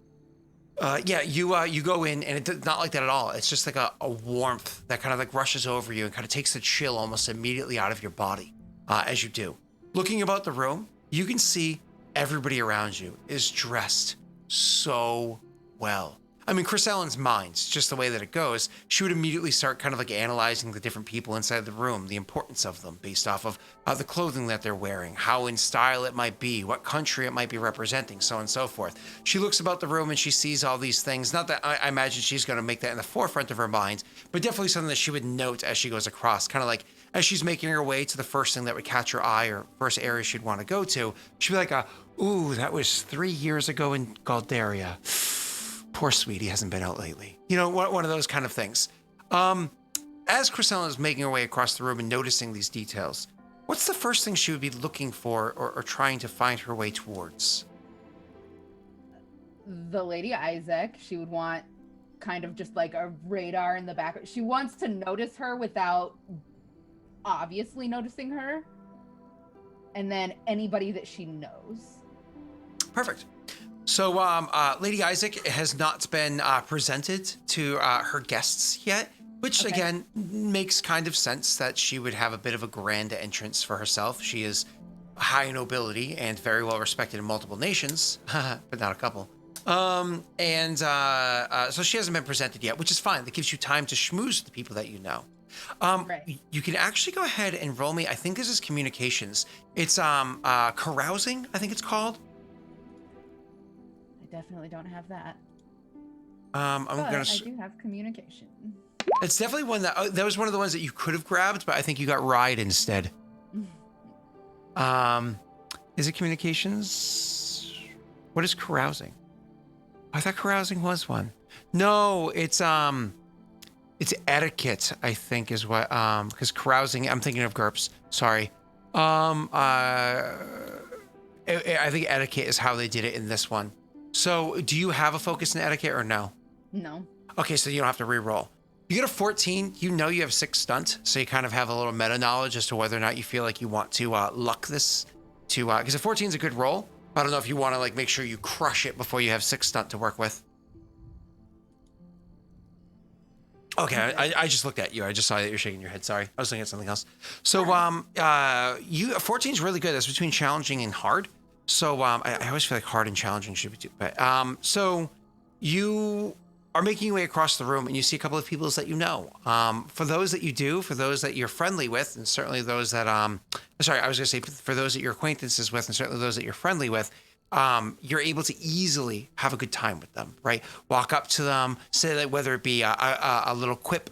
you go in and it's not like that at all. It's just like a warmth that kind of like rushes over you and kind of takes the chill almost immediately out of your body as you do. Looking about the room, you can see everybody around you is dressed so well. I mean, Chris Allen's mind, just the way that it goes, she would immediately start kind of like analyzing the different people inside the room, the importance of them based off of the clothing that they're wearing, how in style it might be, what country it might be representing, so on and so forth. She looks about the room and she sees all these things. Not that I imagine she's going to make that in the forefront of her mind, but definitely something that she would note as she goes across, kind of like as she's making her way to the first thing that would catch her eye or first area she'd want to go to. She'd be like, ooh, that was 3 years ago in Galdaria. Poor sweetie hasn't been out lately. You know, one of those kind of things. As Chrisella is making her way across the room and noticing these details, what's the first thing she would be looking for or trying to find her way towards? The Lady Isaac, she would want kind of just like a radar in the back. She wants to notice her without obviously noticing her. And then anybody that she knows. Perfect. So Lady Isaac has not been presented to her guests yet, which again makes kind of sense that she would have a bit of a grand entrance for herself. She is high nobility and very well respected in multiple nations, but not a couple. So she hasn't been presented yet, which is fine. That gives you time to schmooze with the people that you know. Right. You can actually go ahead and roll me. I think this is communications. It's carousing, I think it's called. I definitely don't have that. I do have communication. It's definitely one that was one of the ones that you could have grabbed, but I think you got ride instead. Is it communications? What is carousing? I thought carousing was one. No, it's etiquette, I think is what, because carousing, I'm thinking of GURPS, sorry. I think etiquette is how they did it in this one. So do you have a focus in etiquette or no? No. Okay, so you don't have to re-roll. You get a 14. You know you have 6 stunt, so you kind of have a little meta knowledge as to whether or not you feel like you want to luck this to because a 14 is a good roll. I don't know if you want to like make sure you crush it before you have 6 stunt to work with. Okay, I just looked at you. I just saw that you're shaking your head. Sorry, I was looking at something else. So 14 is really good. That's between challenging and hard. So I always feel like hard and challenging should be too. But so you are making your way across the room and you see a couple of people that you know. For those that you do, for those that you're friendly with, and certainly those that sorry, I was gonna say for those that you're acquaintances with, and certainly those that you're friendly with, you're able to easily have a good time with them, right? Walk up to them, say that whether it be a little quip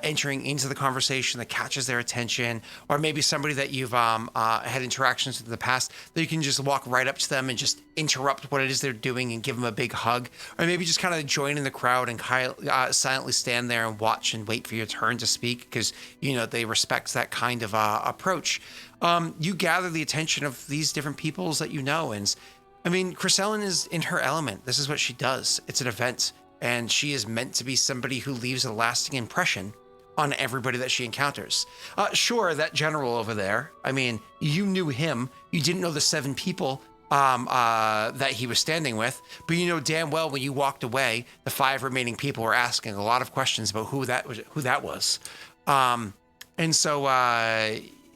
entering into the conversation that catches their attention, or maybe somebody that you've had interactions with in the past, that you can just walk right up to them and just interrupt what it is they're doing and give them a big hug, or maybe just kind of join in the crowd and silently stand there and watch and wait for your turn to speak because, you know, they respect that kind of approach. You gather the attention of these different peoples that you know, and I mean, Chrysellen is in her element. This is what she does. It's an event. And she is meant to be somebody who leaves a lasting impression on everybody that she encounters. Sure, that general over there, I mean, you knew him. You didn't know the 7 people that he was standing with, but you know damn well when you walked away, the 5 remaining people were asking a lot of questions about who that was. And so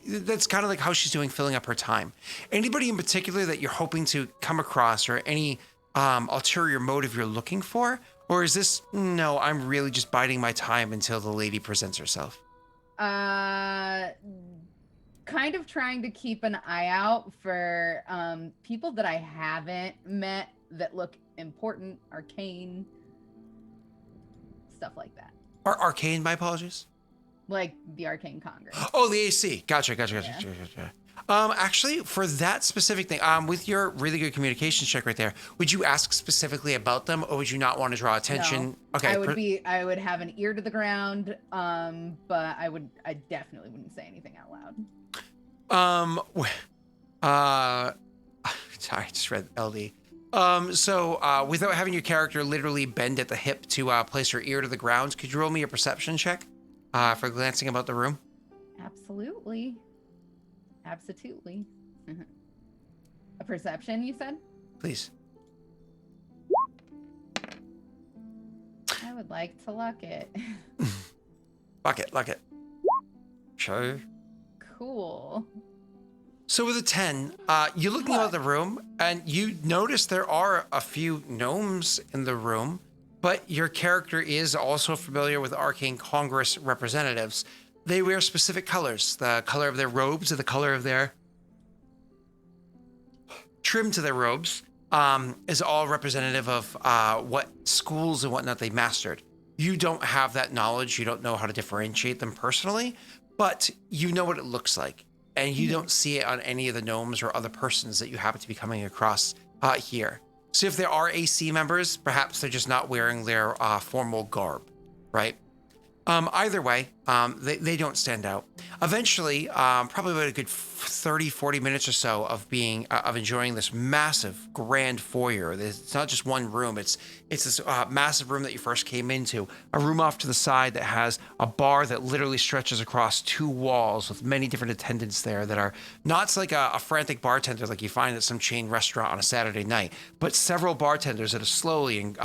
that's kind of like how she's doing, filling up her time. Anybody in particular that you're hoping to come across, or any ulterior motive you're looking for? Or is this, no, I'm really just biding my time until the lady presents herself? Kind of trying to keep an eye out for people that I haven't met that look important, arcane, stuff like that. Arcane, my apologies? Like the Arcane Congress. Oh, the AC. Gotcha. Actually, for that specific thing, with your really good communications check right there, would you ask specifically about them, or would you not want to draw attention? No, Okay. I would have an ear to the ground, but I definitely wouldn't say anything out loud. Sorry, I just read LD. So without having your character literally bend at the hip to place her ear to the ground, could you roll me a perception check for glancing about the room? Absolutely. A perception, you said? Please. I would like to luck it. Luck it. Sure. Cool. So with a 10, you're looking out the room, and you notice there are a few gnomes in the room, but your character is also familiar with Arcane Congress representatives. They wear specific colors. The color of their robes, or the color of their trim to their robes, is all representative of what schools and whatnot they mastered. You don't have that knowledge. You don't know how to differentiate them personally, but you know what it looks like. And you don't see it on any of the gnomes or other persons that you happen to be coming across here. So if there are AC members, perhaps they're just not wearing their formal garb, right? Either way, they don't stand out. Eventually, probably about a good 30, 40 minutes or so of enjoying this massive grand foyer. It's not just one room. It's this massive room that you first came into, a room off to the side that has a bar that literally stretches across 2 walls with many different attendants there that are not like a frantic bartender like you find at some chain restaurant on a Saturday night, but several bartenders that are slowly and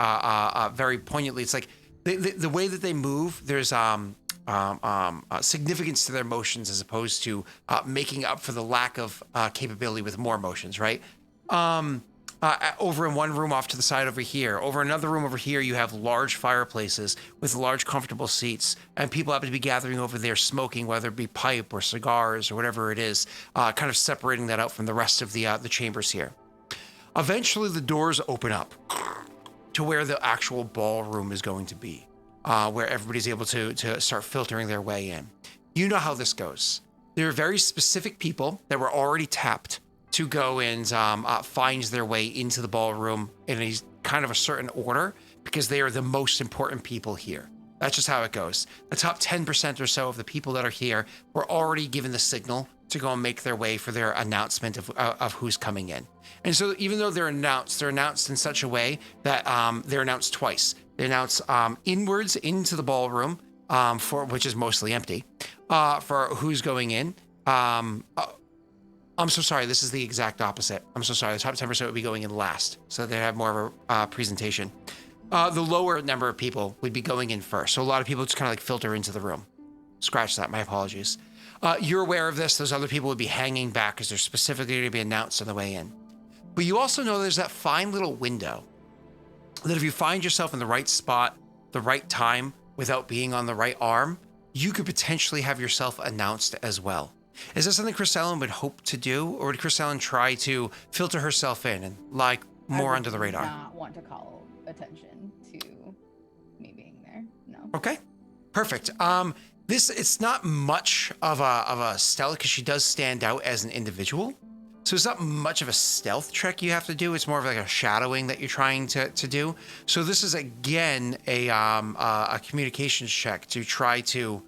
very poignantly, it's like the way that they move, there's significance to their motions as opposed to making up for the lack of capability with more motions, right? Over in one room off to the side over here, over another room over here, you have large fireplaces with large comfortable seats, and people happen to be gathering over there smoking, whether it be pipe or cigars or whatever it is, kind of separating that out from the rest of the chambers here. Eventually, the doors open up to where the actual ballroom is going to be, where everybody's able to start filtering their way in. You know how this goes. There are very specific people that were already tapped to go and find their way into the ballroom in a kind of a certain order because they are the most important people here. That's just how it goes. The top 10% or so of the people that are here were already given the signal to go and make their way for their announcement of who's coming in. And so even though they're announced in such a way that they're announced twice. They announce inwards into the ballroom, for which is mostly empty, for who's going in. I'm so sorry. This is the exact opposite. I'm so sorry. The top 10% would be going in last, so they have more of a presentation. The lower number of people would be going in first. So a lot of people just kind of like filter into the room. Scratch that. My apologies. You're aware of this. Those other people would be hanging back because they're specifically going to be announced on the way in. But you also know there's that fine little window that if you find yourself in the right spot, the right time, without being on the right arm, you could potentially have yourself announced as well. Is that something Chrysalin would hope to do, or would Chrysalin try to filter herself in and like more under the radar? I would not want to call attention to me being there. No. Okay, perfect. It's not much of a stealth because she does stand out as an individual. So it's not much of a stealth check you have to do. It's more of like a shadowing that you're trying to do. So this is again a communications check to try to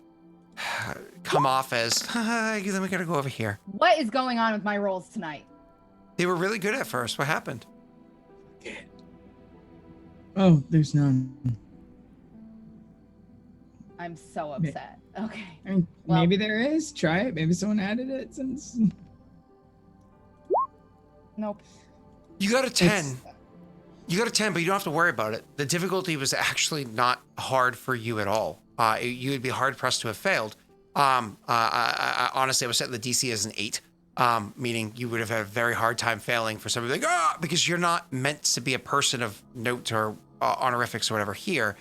come off as, then we gotta go over here. What is going on with my rolls tonight? They were really good at first. What happened? Oh, there's none. I'm so upset. Okay. I mean, Well- maybe there is. Try it. Maybe someone added it since. Nope. You got a 10. It's- You got a 10, but you don't have to worry about it. The difficulty was actually not hard for you at all. You would be hard pressed to have failed. I honestly, I was setting the DC as an 8, meaning you would have had a very hard time failing for somebody like, because you're not meant to be a person of note or honorifics or whatever here.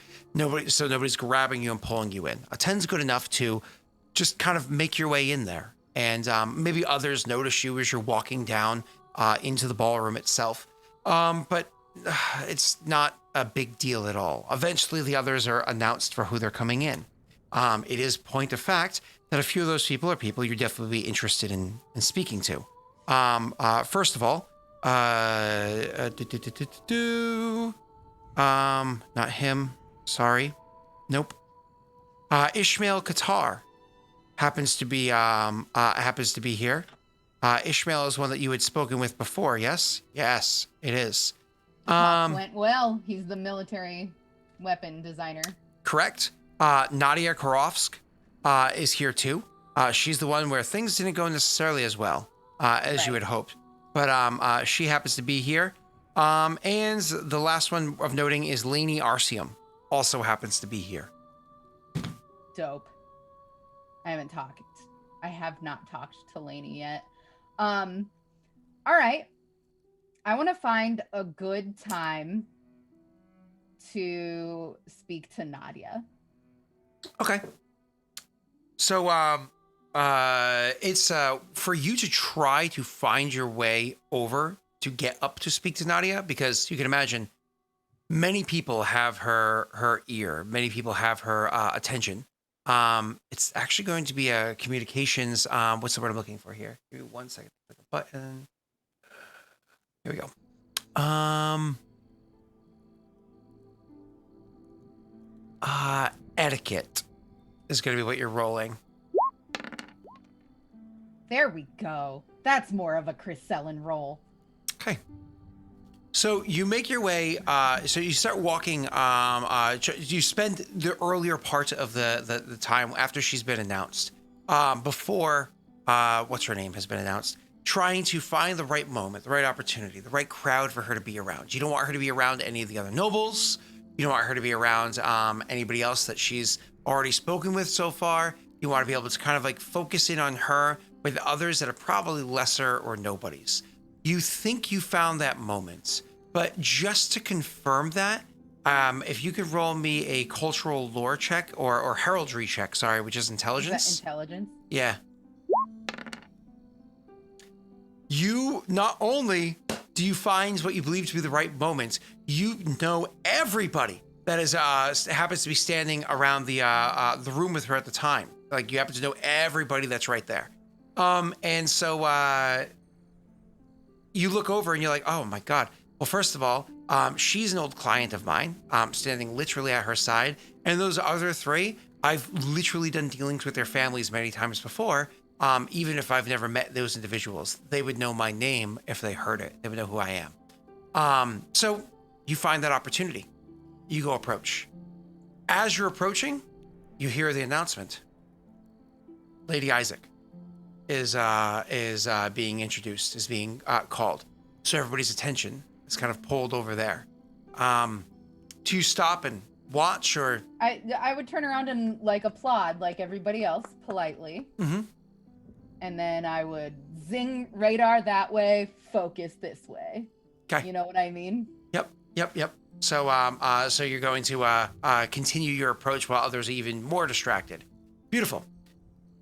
So nobody's grabbing you and pulling you in. A 10's good enough to just kind of make your way in there. And maybe others notice you as you're walking down into the ballroom itself. But it's not a big deal at all. Eventually, the others are announced for who they're coming in. It is point of fact that a few of those people are people you're definitely interested in speaking to. First of all, not him. Sorry. Nope. Ishmael Qatar happens to be here. Ishmael is one that you had spoken with before, yes? Yes, it is. Went well. He's the military weapon designer. Correct. Nadia Korovsk is here too. She's the one where things didn't go necessarily as well as you had hoped. But she happens to be here. And the last one of noting is Lainey Arsium, also happens to be here. Dope. I have not talked to Lainey yet. All right. I want to find a good time to speak to Nadia. Okay. So, it's for you to try to find your way over to get up to speak to Nadia, because you can imagine many people have her ear, many people have her attention. It's actually going to be a communications. What's the word I'm looking for here? Give me 1 second. Click a button. Here we go. Etiquette is going to be what you're rolling. There we go. That's more of a Chrysalin roll. Okay. So you make your way. So you start walking. You spend the earlier part of the time after she's been announced, before what's her name has been announced, trying to find the right moment, the right opportunity, the right crowd for her to be around. You don't want her to be around any of the other nobles. You don't want her to be around anybody else that she's already spoken with so far. You want to be able to kind of like focus in on her with others that are probably lesser or nobodies. You think you found that moment, but just to confirm that, if you could roll me a cultural lore check or heraldry check, sorry, which is intelligence. Is that intelligence? Yeah. You not only do you find what you believe to be the right moment, you know everybody that is happens to be standing around the room with her at the time. Like you happen to know everybody that's right there. And so you look over and you're like, oh my God. Well, first of all, she's an old client of mine, standing literally at her side. And those other three, I've literally done dealings with their families many times before. Even if I've never met those individuals, they would know my name if they heard it. They would know who I am. So you find that opportunity. You go approach. As you're approaching, you hear the announcement. Lady Isaac is being introduced, is being called. So everybody's attention is kind of pulled over there. Do you stop and watch, or? I would turn around and like applaud like everybody else politely. Mm-hmm. And then I would zing radar that way, focus this way. Okay. You know what I mean? Yep. So you're going to continue your approach while others are even more distracted. Beautiful.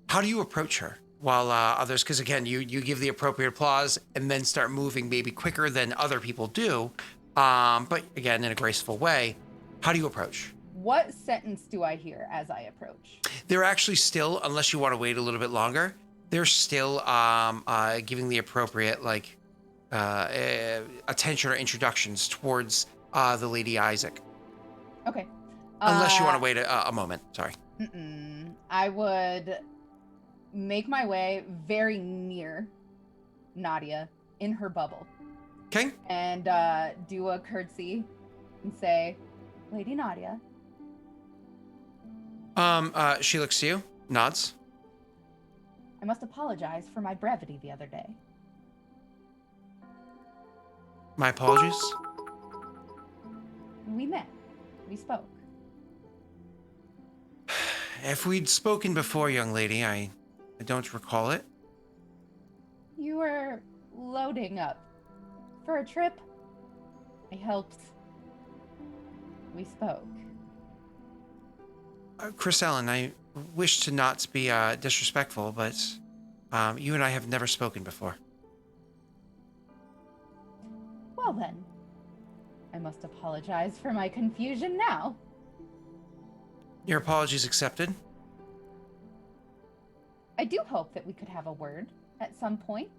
How do you approach her while others? Because again, you give the appropriate applause and then start moving maybe quicker than other people do, but again in a graceful way. How do you approach? What sentence do I hear as I approach? They're actually still, unless you want to wait a little bit longer, they're still giving the appropriate attention or introductions towards the Lady Isaac. Okay. Unless you want to wait a moment. Sorry. I would make my way very near Nadia in her bubble. Okay. And do a curtsy and say, Lady Nadia. She looks to you, nods. I must apologize for my brevity the other day. My apologies. We met. We spoke. If we'd spoken before, young lady, I don't recall it. You were loading up for a trip. I helped. We spoke. Chris Allen, I wish to not be disrespectful, but you and I have never spoken before. Well then, I must apologize for my confusion now. Your apologies accepted. I do hope that we could have a word at some point,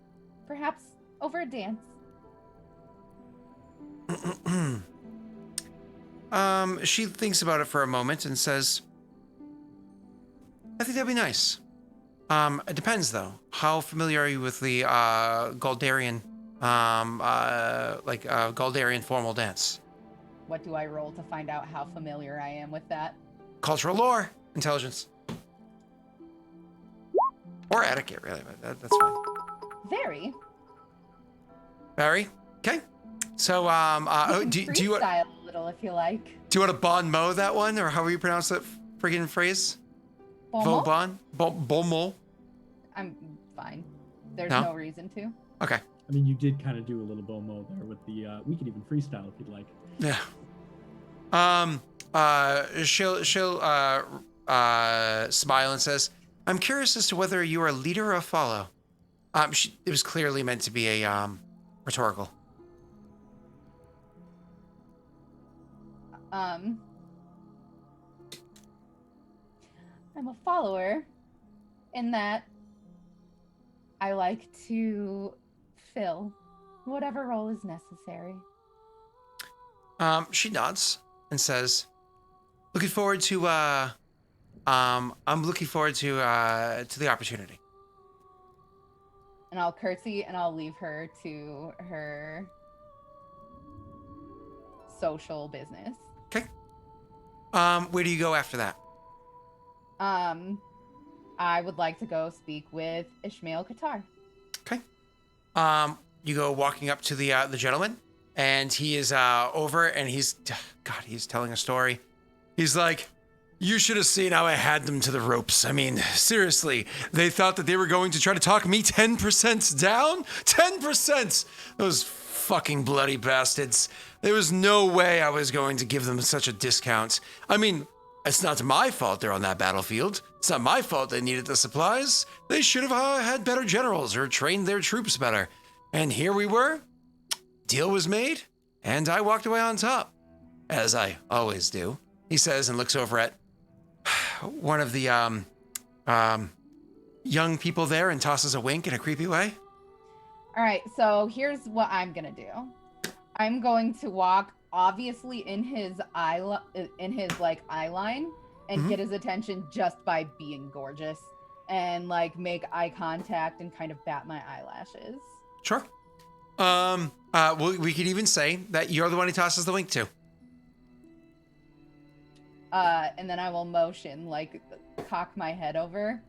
perhaps over a dance. She thinks about it for a moment and says, I think that'd be nice. It depends though. How familiar are you with the Galdarian, Galdarian formal dance? What do I roll to find out how familiar I am with that? Cultural lore, intelligence. Or etiquette, really, but that's fine. Very. Very? Okay. So, do you freestyle a little if you like. Do you want to bon mot that one, or however you pronounce that friggin' phrase? Bon bon mot? I'm fine. There's No? no reason to. Okay. I mean, you did kind of do a little bomo there with the. We could even freestyle if you'd like. Yeah. She'll smile and says, I'm curious as to whether you are a leader or a follow. It was clearly meant to be a rhetorical. I'm a follower in that I like to fill whatever role is necessary. She nods and says, looking forward to I'm looking forward to the opportunity. And I'll curtsy and I'll leave her to her social business. Okay. Where do you go after that? I would like to go speak with Ishmael Qatar. Okay. You go walking up to the gentleman, and he is over, and he's telling a story. He's like, you should have seen how I had them to the ropes. I mean, seriously, they thought that they were going to try to talk me 10% down? 10%! Those fucking bloody bastards. There was no way I was going to give them such a discount. I mean, it's not my fault they're on that battlefield. It's not my fault they needed the supplies. They should have had better generals or trained their troops better. And here we were. Deal was made, and I walked away on top. As I always do, he says, and looks over at one of the young people there and tosses a wink in a creepy way. All right, so here's what I'm gonna do. I'm going to walk obviously in his eye line and get his attention just by being gorgeous and like make eye contact and kind of bat my eyelashes. Sure. We could even say that you're the one he tosses the wink to. And then I will motion, like, cock my head over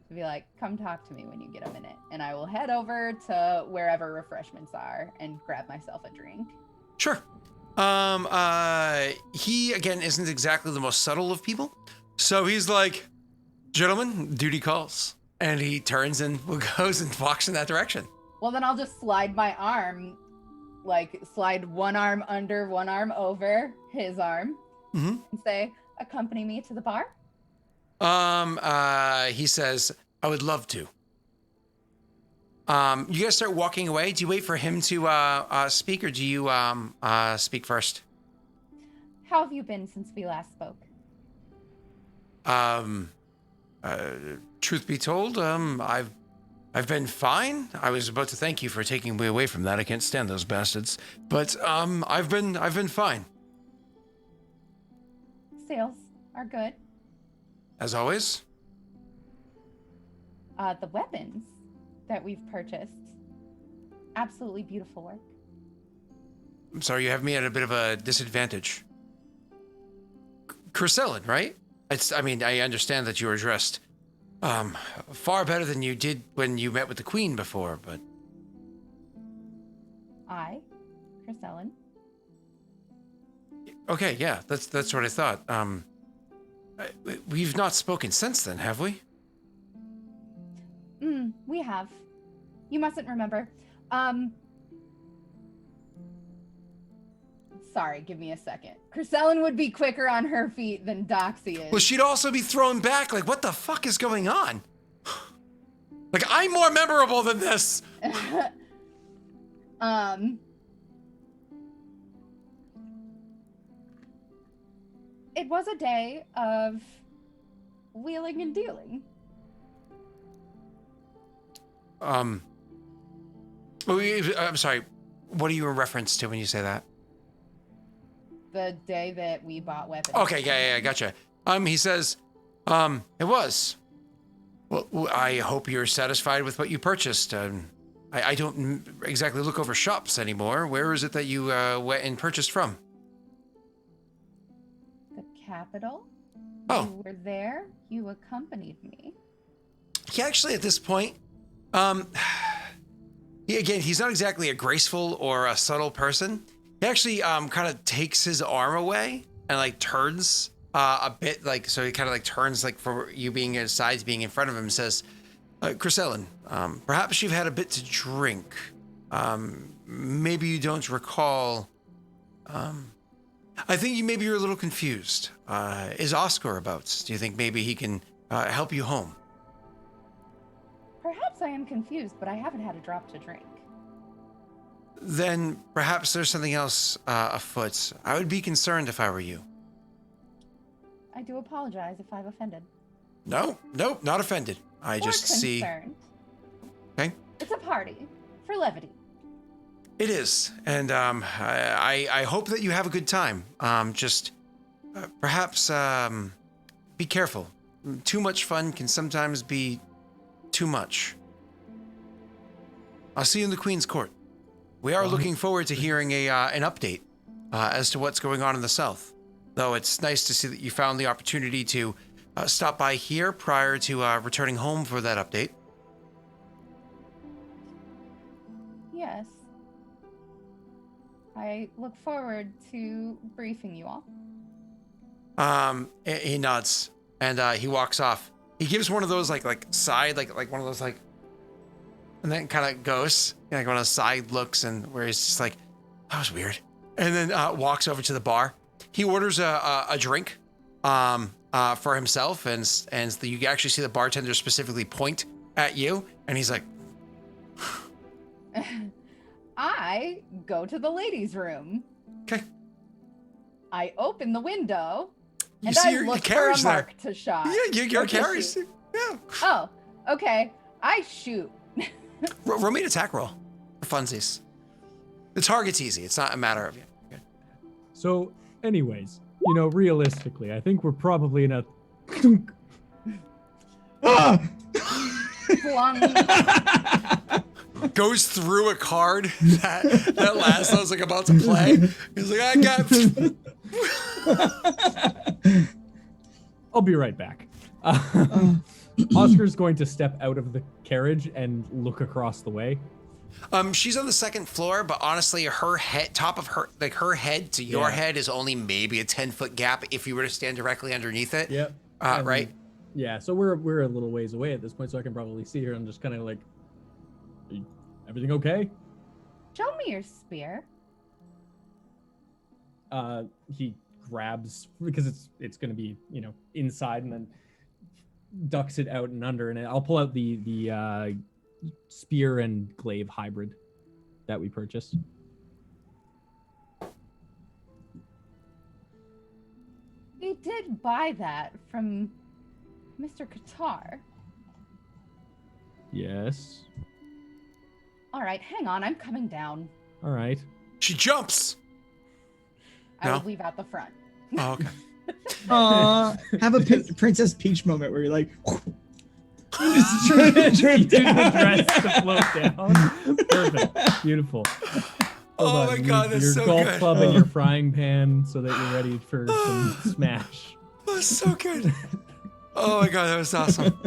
to be like, come talk to me when you get a minute. And I will head over to wherever refreshments are and grab myself a drink. Sure. He, again, isn't exactly the most subtle of people. So he's like, gentlemen, duty calls. And he turns and goes and walks in that direction. Well, then I'll just slide my arm, like slide one arm under, one arm over his arm, and say, accompany me to the bar. He says, I would love to. You guys start walking away. Do you wait for him to speak, or do you speak first? How have you been since we last spoke? Truth be told, I've been fine. I was about to thank you for taking me away from that. I can't stand those bastards. But I've been fine. Sales are good. As always. The weapons that we've purchased, absolutely beautiful work. I'm sorry, you have me at a bit of a disadvantage. Crysellin, right? I understand that you were dressed far better than you did when you met with the Queen before, but... Crysellin. Okay, yeah, that's what I thought. We've not spoken since then, have we? We have. You mustn't remember. Sorry, give me a second. Crysellin would be quicker on her feet than Doxy is. Well, she'd also be thrown back, like, what the fuck is going on? Like, I'm more memorable than this! It was a day of wheeling and dealing. I'm sorry, what are you in reference to when you say that? The day that we bought weapons. Okay, yeah, gotcha. He says, it was. Well, I hope you're satisfied with what you purchased. I don't exactly look over shops anymore. Where is it that you went and purchased from? The capital. Oh. You were there. You accompanied me. He actually, at this point, he's not exactly a graceful or a subtle person. He actually kind of takes his arm away and like turns a bit, like, so he kind of like turns like for you being inside to being in front of him and says, Crysellin, perhaps you've had a bit to drink. Maybe you don't recall. I think maybe you're a little confused. Is Oscar about? Do you think maybe he can help you home? Perhaps I am confused, but I haven't had a drop to drink. Then perhaps there's something else afoot. I would be concerned if I were you. I do apologize if I've offended. No, not offended. I just see. Okay. It's a party for levity. It is, and I hope that you have a good time. Just perhaps be careful. Too much fun can sometimes be too much. I'll see you in the Queen's Court. We are looking forward to hearing an update as to what's going on in the South. Though it's nice to see that you found the opportunity to stop by here prior to returning home for that update. Yes. I look forward to briefing you all. He nods and he walks off. He gives one of those like side, like one of those like, and then kind of goes, like one of those side looks, and where he's just like, that was weird. And then walks over to the bar. He orders a drink for himself, and you actually see the bartender specifically point at you, and he's like, I go to the ladies' room. okay. I open the window, You and see I your look for a carriage there. mark to shot. Yeah, your Okay, carriage. shoot. Yeah. Oh, okay. I shoot. Roll me an attack roll for funsies. The target's easy. It's not a matter of you. Okay. So, anyways, realistically, I think we're probably in a. Ah! Flung. Goes through a card that Laszlo's like about to play. He's like, I got. I'll be right back. Oscar's going to step out of the carriage and look across the way. She's on the second floor, but honestly, her head, top of her, like her head to your head is only maybe a 10-foot gap if you were to stand directly underneath it. Yep. Right? Yeah, so we're a little ways away at this point, so I can probably see her. I'm just kind of like, everything okay? Show me your spear. He grabs, because it's going to be, inside, and then ducks it out and under, and I'll pull out the spear and glaive hybrid that we purchased. We did buy that from Mr. Qatar. Yes. All right, hang on, I'm coming down. All right. She jumps. I No? will leave out the front. Oh, okay. Have a Princess Peach moment where you're like, just Use drip the down. dress to float down. Perfect. Beautiful. Oh Hold on, my God, leave that's your so golf good. club and your frying pan so that you're ready for some smash. That's so good. Oh my God, that was awesome.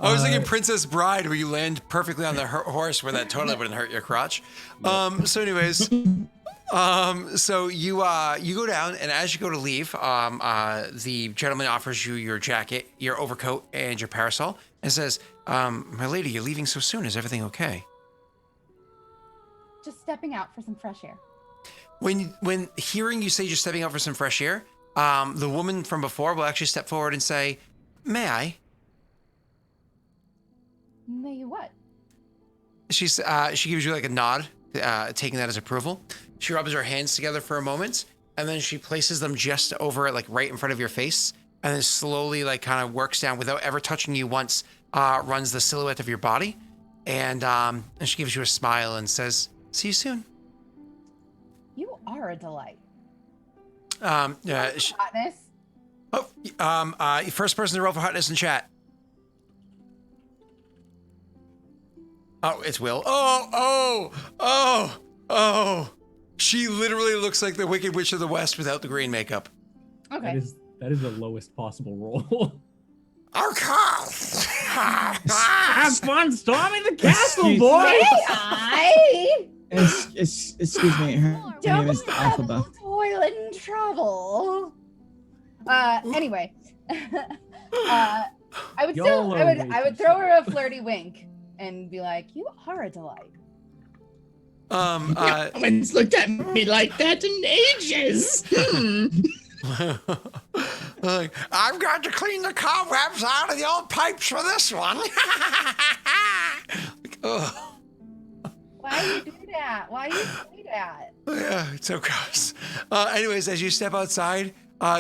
I was thinking Princess Bride, where you land perfectly on the horse, where that totally wouldn't hurt your crotch. So anyways, so you go down, and as you go to leave, the gentleman offers you your jacket, your overcoat, and your parasol, and says, "My lady, you're leaving so soon. Is everything okay?" Just stepping out for some fresh air. When hearing you say you're stepping out for some fresh air, the woman from before will actually step forward and say, "May I?" May you what? She gives you like a nod, taking that as approval. She rubs her hands together for a moment, and then she places them just over, like right in front of your face, and then slowly, like, kind of works down without ever touching you once. Runs the silhouette of your body, and she gives you a smile and says, "See you soon." You are a delight. Hotness. First person to roll for hotness in chat. Oh, it's Will. Oh. She literally looks like the Wicked Witch of the West without the green makeup. Okay. That is the lowest possible roll. Okay. Have fun storming the castle, Excuse- boy! I Excuse me, her name don't is have Alphaba. toilet trouble. Anyway. I would Y'all still, are I way would too throw her a flirty wink and be like, "You are a delight." Someone's looked at me like that in ages. Like, I've got to clean the cobwebs out of the old pipes for this one. Like, oh. Why do you do that? Why do you say that? Yeah, it's so gross. Anyways, as you step outside,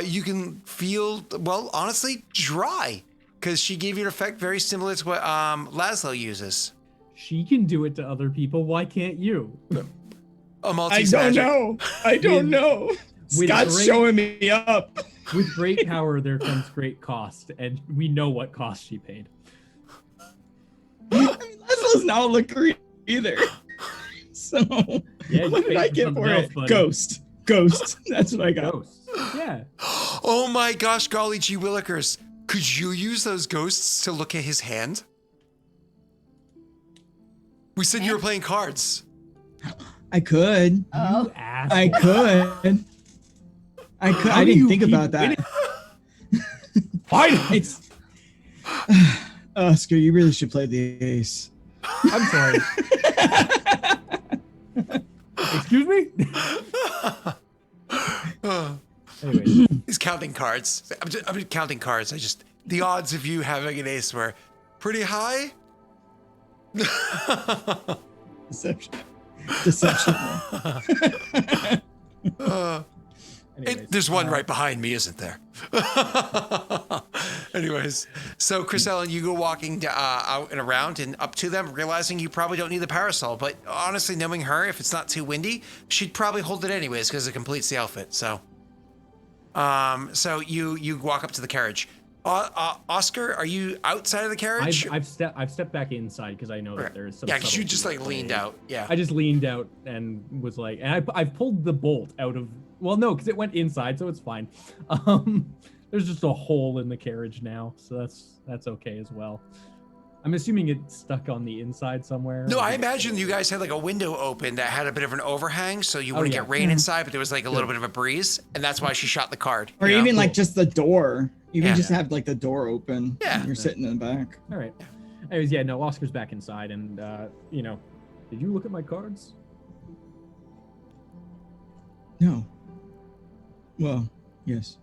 you can feel, well, honestly, dry. Because she gave you an effect very similar to what Laszlo uses. She can do it to other people. Why can't you? Amultese I don't magic. know. I don't know. With Scott's great- showing me up. With great power, there comes great cost, and we know what cost she paid. I mean, Laszlo's not look green either. So, Yeah, you what did paid I for get something for else, it? buddy. Ghost. That's what I got. Ghosts. Yeah. Oh my gosh, golly gee willikers. Could you use those ghosts to look at his hand? We said you were playing cards. I could. Oh, You asshole. I could. I do didn't you think keep about that. Fine. It's. Oscar, you really should play the ace. I'm sorry. Excuse me? Anyways, He's counting cards. I'm just counting cards. The odds of you having an ace were pretty high. Deception. anyways, There's one right behind me, isn't there? Anyways, so Chris Ellen, you go walking out and around and up to them, realizing you probably don't need the parasol. But honestly, knowing her, if it's not too windy, she'd probably hold it anyways because it completes the outfit. So, so you walk up to the carriage. Oscar, are you outside of the carriage? I've stepped back inside because I know that there's some. Yeah, because you subtlety just like at leaned play. out. Yeah. I just leaned out and was like, and I pulled the bolt out of. Well, no, because it went inside, so it's fine. There's just a hole in the carriage now, so that's okay as well. I'm assuming it's stuck on the inside somewhere. No, I imagine you guys had like a window open that had a bit of an overhang, so you wouldn't get rain inside, but there was like a little bit of a breeze, and that's why she shot the card. Or you know? even like just the door. Even just Yeah. have like the door open. Yeah. And you're sitting in the back. All right. Anyways, yeah, no, Oscar's back inside, and you know, did you look at my cards? No. Well, yes.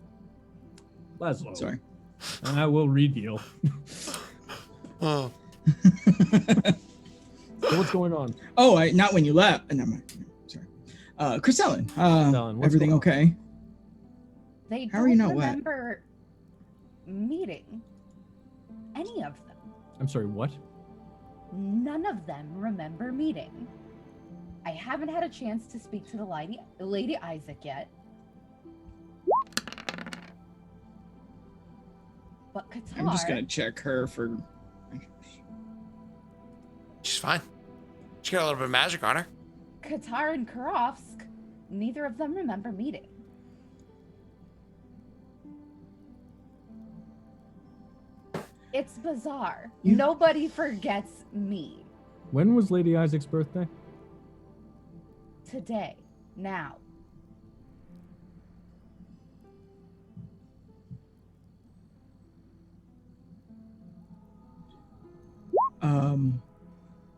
Laszlo. Sorry. I will reveal. Oh. So what's going on? Oh, not when you left. No, sorry. Chris Ellen, what's everything going on? okay? They How are you don't not wet? remember meeting any of them. I'm sorry, what? None of them remember meeting. I haven't had a chance to speak to the Lady Isaac yet. But Qatar, I'm just gonna check her for. She's fine. She got a little bit of magic on her. Qatar and Kurovsk, neither of them remember meeting. It's bizarre. Nobody forgets me. When was Lady Isaac's birthday? Today. Now.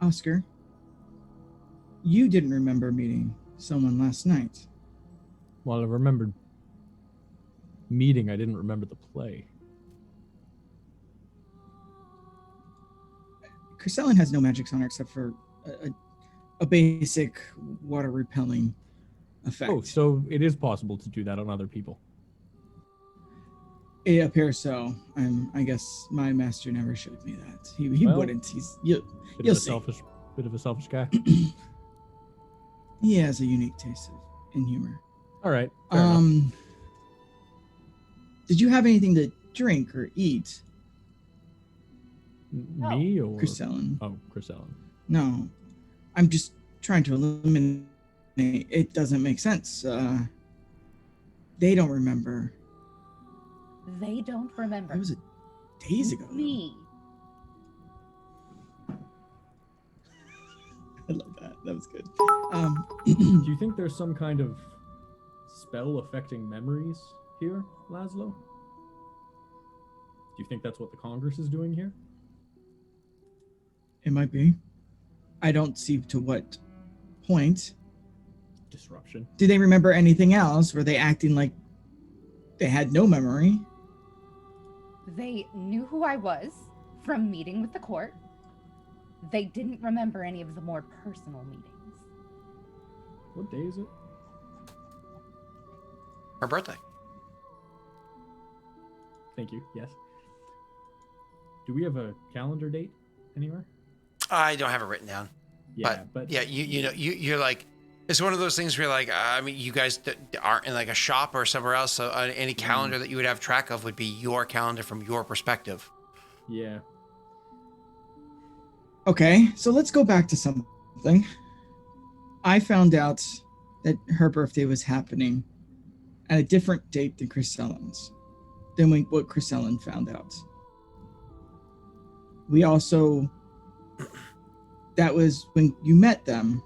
Oscar, you didn't remember meeting someone last night. Well, I remembered meeting. I didn't remember the play. Chris Ellen has no magics on her except for a basic water repelling effect. Oh, so it is possible to do that on other people. It appears so. I guess my master never showed me that. He Well, wouldn't. You'll see. Bit of a selfish guy. He has a unique taste in humor. All right. Fair enough. Did you have anything to drink or eat? Me or Chris Ellen? Oh, Chris Ellen. No. I'm just trying to eliminate. It doesn't make sense. They don't remember. They don't remember. That was days ago. Me. I love that. That was good. Do you think there's some kind of spell affecting memories here, Laszlo? Do you think that's what the Congress is doing here? It might be. I don't see to what point. Disruption. Do they remember anything else? Were they acting like they had no memory? They knew who I was from meeting with the court. They didn't remember any of the more personal meetings. What day is it? Her birthday. Thank you. Yes. Do we have a calendar date anywhere? I don't have it written down. Yeah, but yeah, you're like, it's one of those things where you're like, I mean, you guys aren't in like a shop or somewhere else, so any calendar that you would have track of would be your calendar from your perspective. Yeah. Okay, so let's go back to something. I found out that her birthday was happening at a different date than Chris Ellen's, what Chris Ellen found out. We also, that was when you met them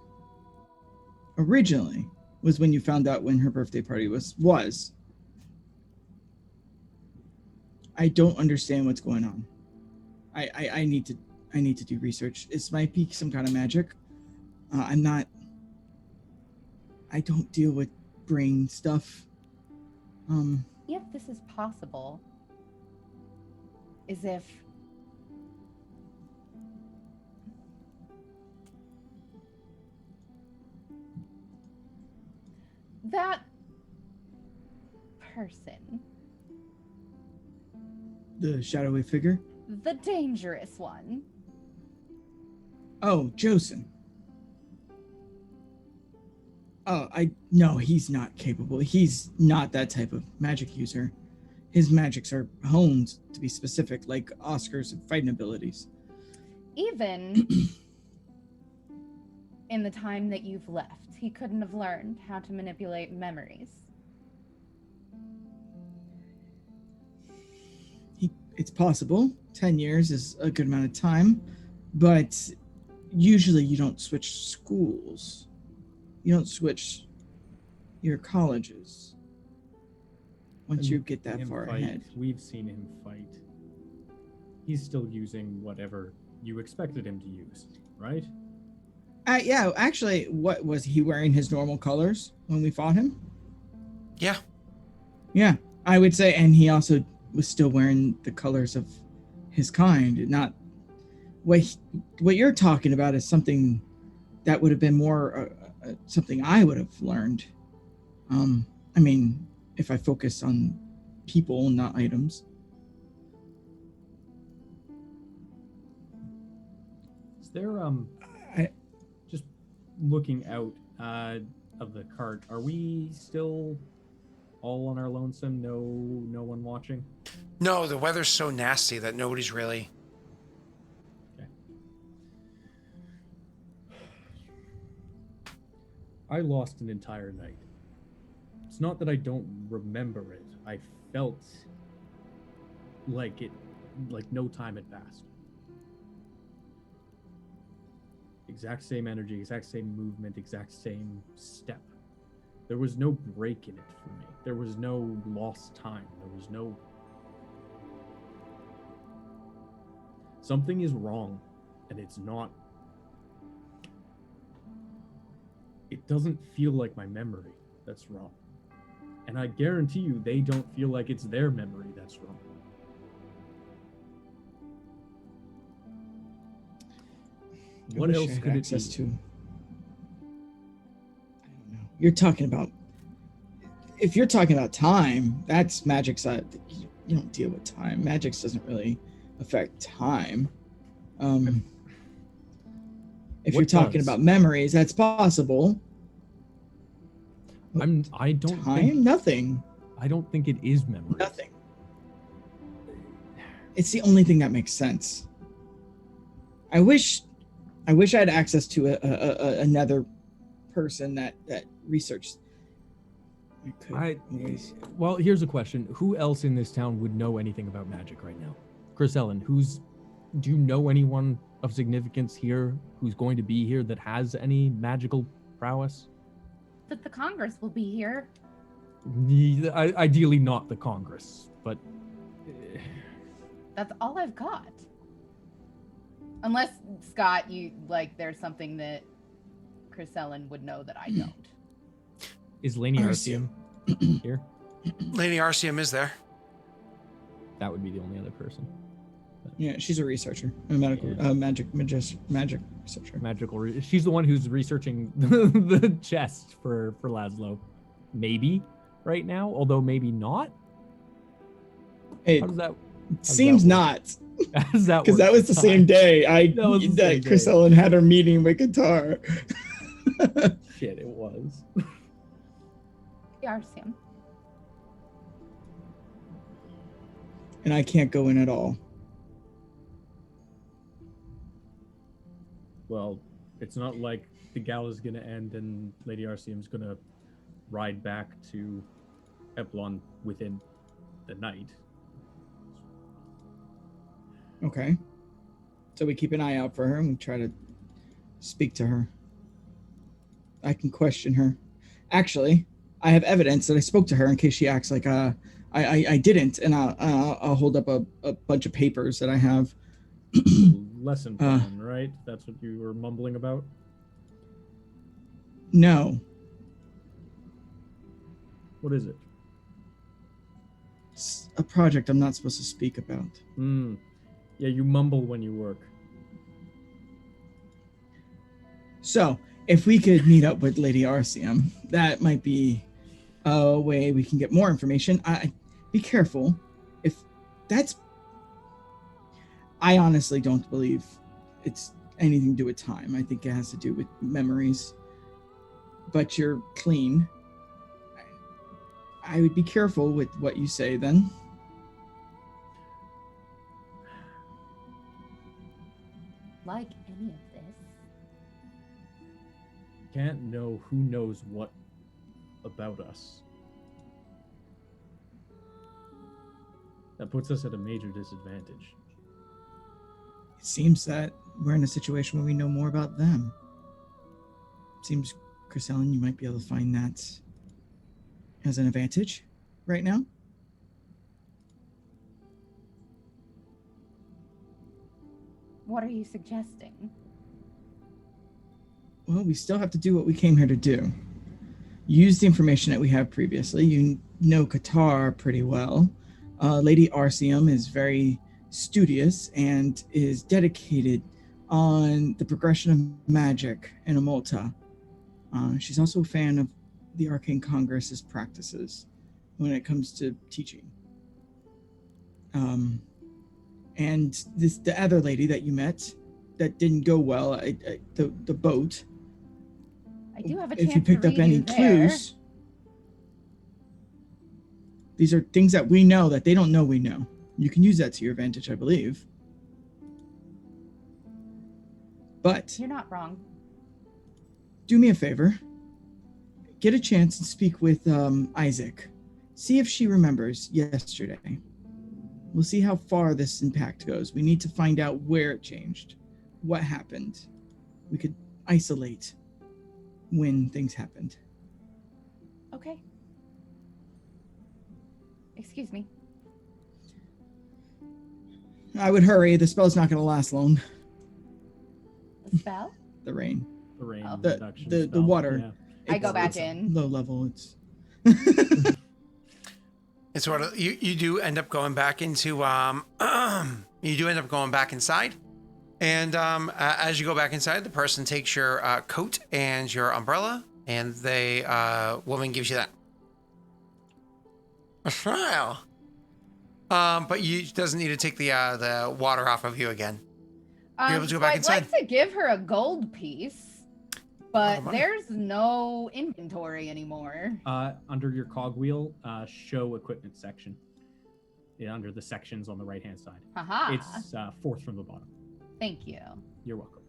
originally, was when you found out when her birthday party was. I don't understand what's going on. I need to do research. This might be some kind of magic. I don't deal with brain stuff. If this is possible, is if that person, The shadowy figure? the dangerous one, Oh, Josen. Oh, no, he's not capable. He's not that type of magic user. His magics are honed to be specific, like Oscar's fighting abilities. even in the time that you've left, he couldn't have learned how to manipulate memories. It's possible. 10 years is a good amount of time, but usually you don't switch schools. You don't switch your colleges once you get that far ahead. We've seen him fight. He's still using whatever you expected him to use, right? Yeah, actually, what was he wearing his normal colors when we fought him? Yeah. Yeah, I would say, and he also was still wearing the colors of his kind. Not what you're talking about is something that would have been more something I would have learned. I mean, if I focus on people, not items. Is there just looking out of the cart, are we still all on our lonesome? No one watching? No, the weather's so nasty that nobody's really. Okay. I lost an entire night. It's not that I don't remember it. I felt like no time had passed. Exact same energy, exact same movement, exact same step. There was no break in it for me. There was no lost time. There was no... Something is wrong, and it's not... It doesn't feel like my memory that's wrong. And I guarantee you, they don't feel like it's their memory that's wrong. What else could it be? To, I don't know. You're talking about... If you're talking about time, that's magic's side. You don't deal with time. Magic doesn't really affect time. If you're talking about memories, that's possible. I don't time, think, nothing. I don't think it is memory. Nothing. It's the only thing that makes sense. I wish I had access to another person that researched. Well, here's a question: who else in this town would know anything about magic right now? Chris Ellen, do you know anyone of significance here who's going to be here that has any magical prowess? That the Congress will be here. Ideally not the Congress, but... That's all I've got. Unless, Scott, there's something that Chris Ellen would know that I don't. Is Lainey Arceum here? Lady Arceum is there. That would be the only other person. Yeah, she's a researcher, a medical magic researcher. She's the one who's researching the chest for Laszlo, maybe right now, although maybe not. It how does that seems not. Because that was the same day that Chris Ellen had her meeting with Guitar. Shit, it was. Arceum. And I can't go in at all. Well, it's not like the gala's gonna end and Lady Arceum's gonna ride back to Eplon within the night. Okay. So we keep an eye out for her and we try to speak to her. I can question her. Actually, I have evidence that I spoke to her in case she acts like I didn't, and I'll hold up a bunch of papers that I have. Lesson plan, right? That's what you were mumbling about? No. What is it? It's a project I'm not supposed to speak about. Yeah, you mumble when you work. So, if we could meet up with Lady Arceum, that might be a way we can get more information. Be careful. If that's... I honestly don't believe it's anything to do with time. I think it has to do with memories. But you're clean. I would be careful with what you say then. Like any of this. Can't know who knows what about us. That puts us at a major disadvantage. It seems that we're in a situation where we know more about them. Seems, Chrysalin, you might be able to find that as an advantage right now. What are you suggesting? Well, we still have to do what we came here to do. Use the information that we have previously. You know Qatar pretty well. Lady Arceum is very studious and is dedicated on the progression of magic in Amulta. She's also a fan of the Arcane Congress's practices when it comes to teaching. And the other lady that you met that didn't go well, the boat. I do have a chance if you picked to up read any you there. clues, these are things that we know that they don't know we know. You can use that to your advantage, I believe. But You're not wrong. do me a favor. Get a chance and speak with Isaac. See if she remembers yesterday. We'll see how far this impact goes. We need to find out where it changed, what happened. We could isolate when things happened. Okay. Excuse me. I would hurry. The spell's not going to last long. The spell? The rain. The rain Oh. reduction The spell. water. Yeah. I go back it's in. Low level. It's It's sort of you do end up going back into you do end up going back inside, and as you go back inside, the person takes your coat and your umbrella, and the woman gives you that. A smile. But you doesn't need to take the water off of you again. You're able to go back I'd inside. like to give her a gold piece, but money. there's no inventory anymore. Under your cogwheel, show equipment section. Yeah, under the sections on the right-hand side. Haha. It's fourth from the bottom. Thank you. You're welcome.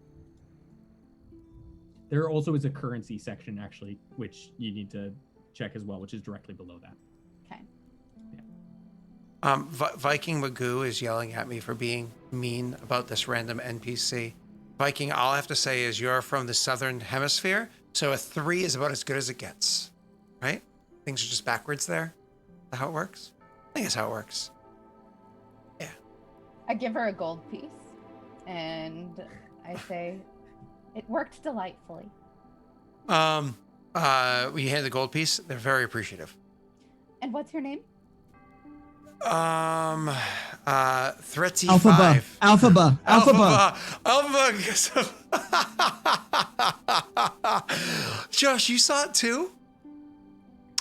There also is a currency section, actually, which you need to check as well, which is directly below that. Okay. Viking Magoo is yelling at me for being mean about this random NPC. Viking, all I have to say is you're from the southern hemisphere, so a 3 is about as good as it gets, right? Things are just backwards there. Is that how it works? I think that's how it works. Yeah. I give her a gold piece, and I say, it worked delightfully. We hand the gold piece. They're very appreciative. And what's your name? Threaty Alphaba. 5. Alphaba. Alphaba. Josh, you saw it too?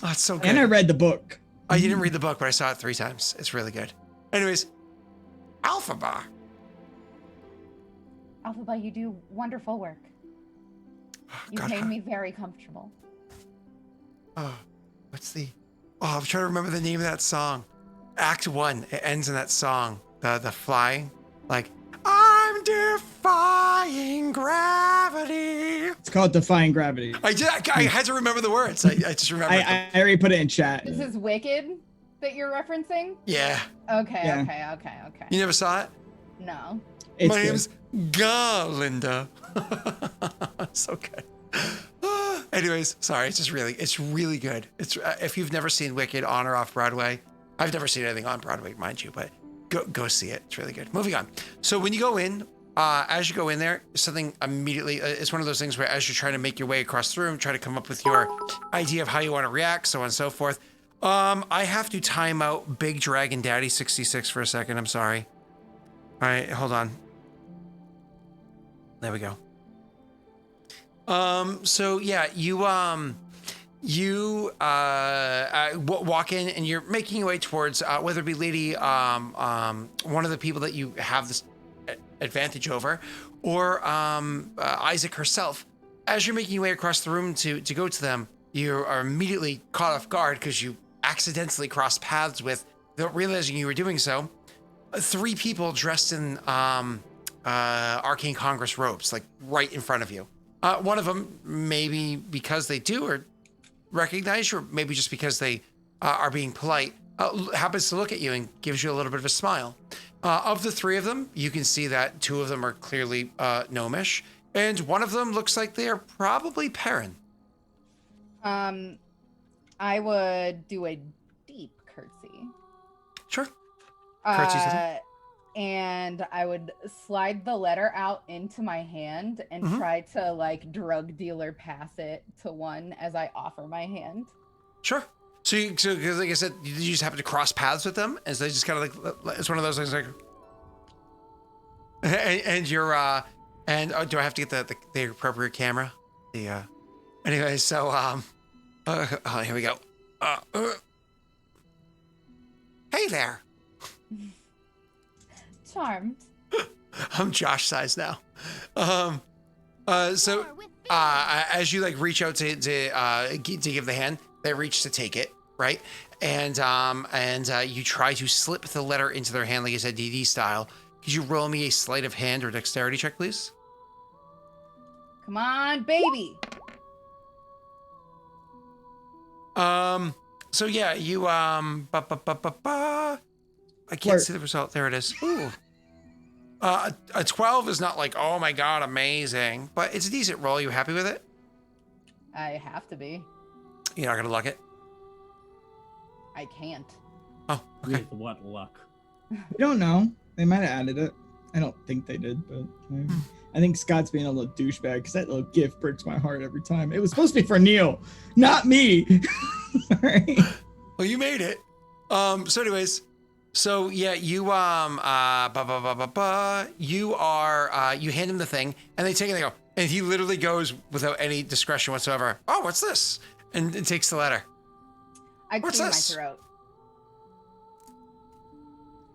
Oh, it's so good. And I read the book. I didn't read the book, but I saw it 3 times. It's really good. Anyways, Alphaba. Alphaba, you do wonderful work. You God, made me very comfortable. Oh, what's the... Oh, I'm trying to remember the name of that song. Act 1. It ends in that song. The flying. Like, I'm defying gravity. It's called Defying Gravity. I had to remember the words. I just remembered them. I already put it in chat. This is Wicked that you're referencing? Yeah. Okay, Yeah. okay. You never saw it? No. It's My good. name's Galinda. So good. Anyways, sorry. It's really good. It's if you've never seen Wicked on or off Broadway, I've never seen anything on Broadway, mind you, but go see it. It's really good. Moving on. So when you go in, as you go in there, something immediately, it's one of those things where as you're trying to make your way across the room, try to come up with your idea of how you want to react, so on and so forth. I have to time out Big Dragon Daddy 66 for a second. I'm sorry. All right, hold on. There we go. So yeah, you walk in and you're making your way towards whether it be Lady one of the people that you have this advantage over, or Isaac herself. As you're making your way across the room to go to them, you are immediately caught off guard because you accidentally crossed paths with, without realizing you were doing so, 3 people dressed in Arcane Congress robes, like right in front of you. One of them, maybe because they do or recognize you, or maybe just because they are being polite, happens to look at you and gives you a little bit of a smile. Of the three of them, you can see that two of them are clearly gnomish, and one of them looks like they are probably Perrin. I would do a deep curtsy. Sure. Curtsy to them. And I would slide the letter out into my hand and try to like drug dealer pass it to one as I offer my hand. Sure. So like I said, you just happen to cross paths with them, and so they just kind of like, it's one of those things like, and you're, and do I have to get the appropriate camera? Anyway, so, here we go. Hey there. Charmed. I'm Josh size now. So, as you like reach out to give the hand, they reach to take it, right? And you try to slip the letter into their hand, like you said, DD style. Could you roll me a sleight of hand or dexterity check, please? Come on, baby. So yeah, you I can't see the result. There it is. Ooh. A 12 is not like, oh my god, amazing, but it's a decent roll. You happy with it? I have to be. You're not gonna luck it? I can't. Oh, okay. With what luck? We don't know. They might have added it. I don't think they did, but I think Scott's being a little douchebag because that little gift breaks my heart every time. It was supposed to be for Neil, not me. Right. Well, you made it. So anyways, so yeah, you you hand him the thing, and they take it and they go, and he literally goes without any discretion whatsoever. Oh, what's this? And takes the letter. I What's clear this? my throat.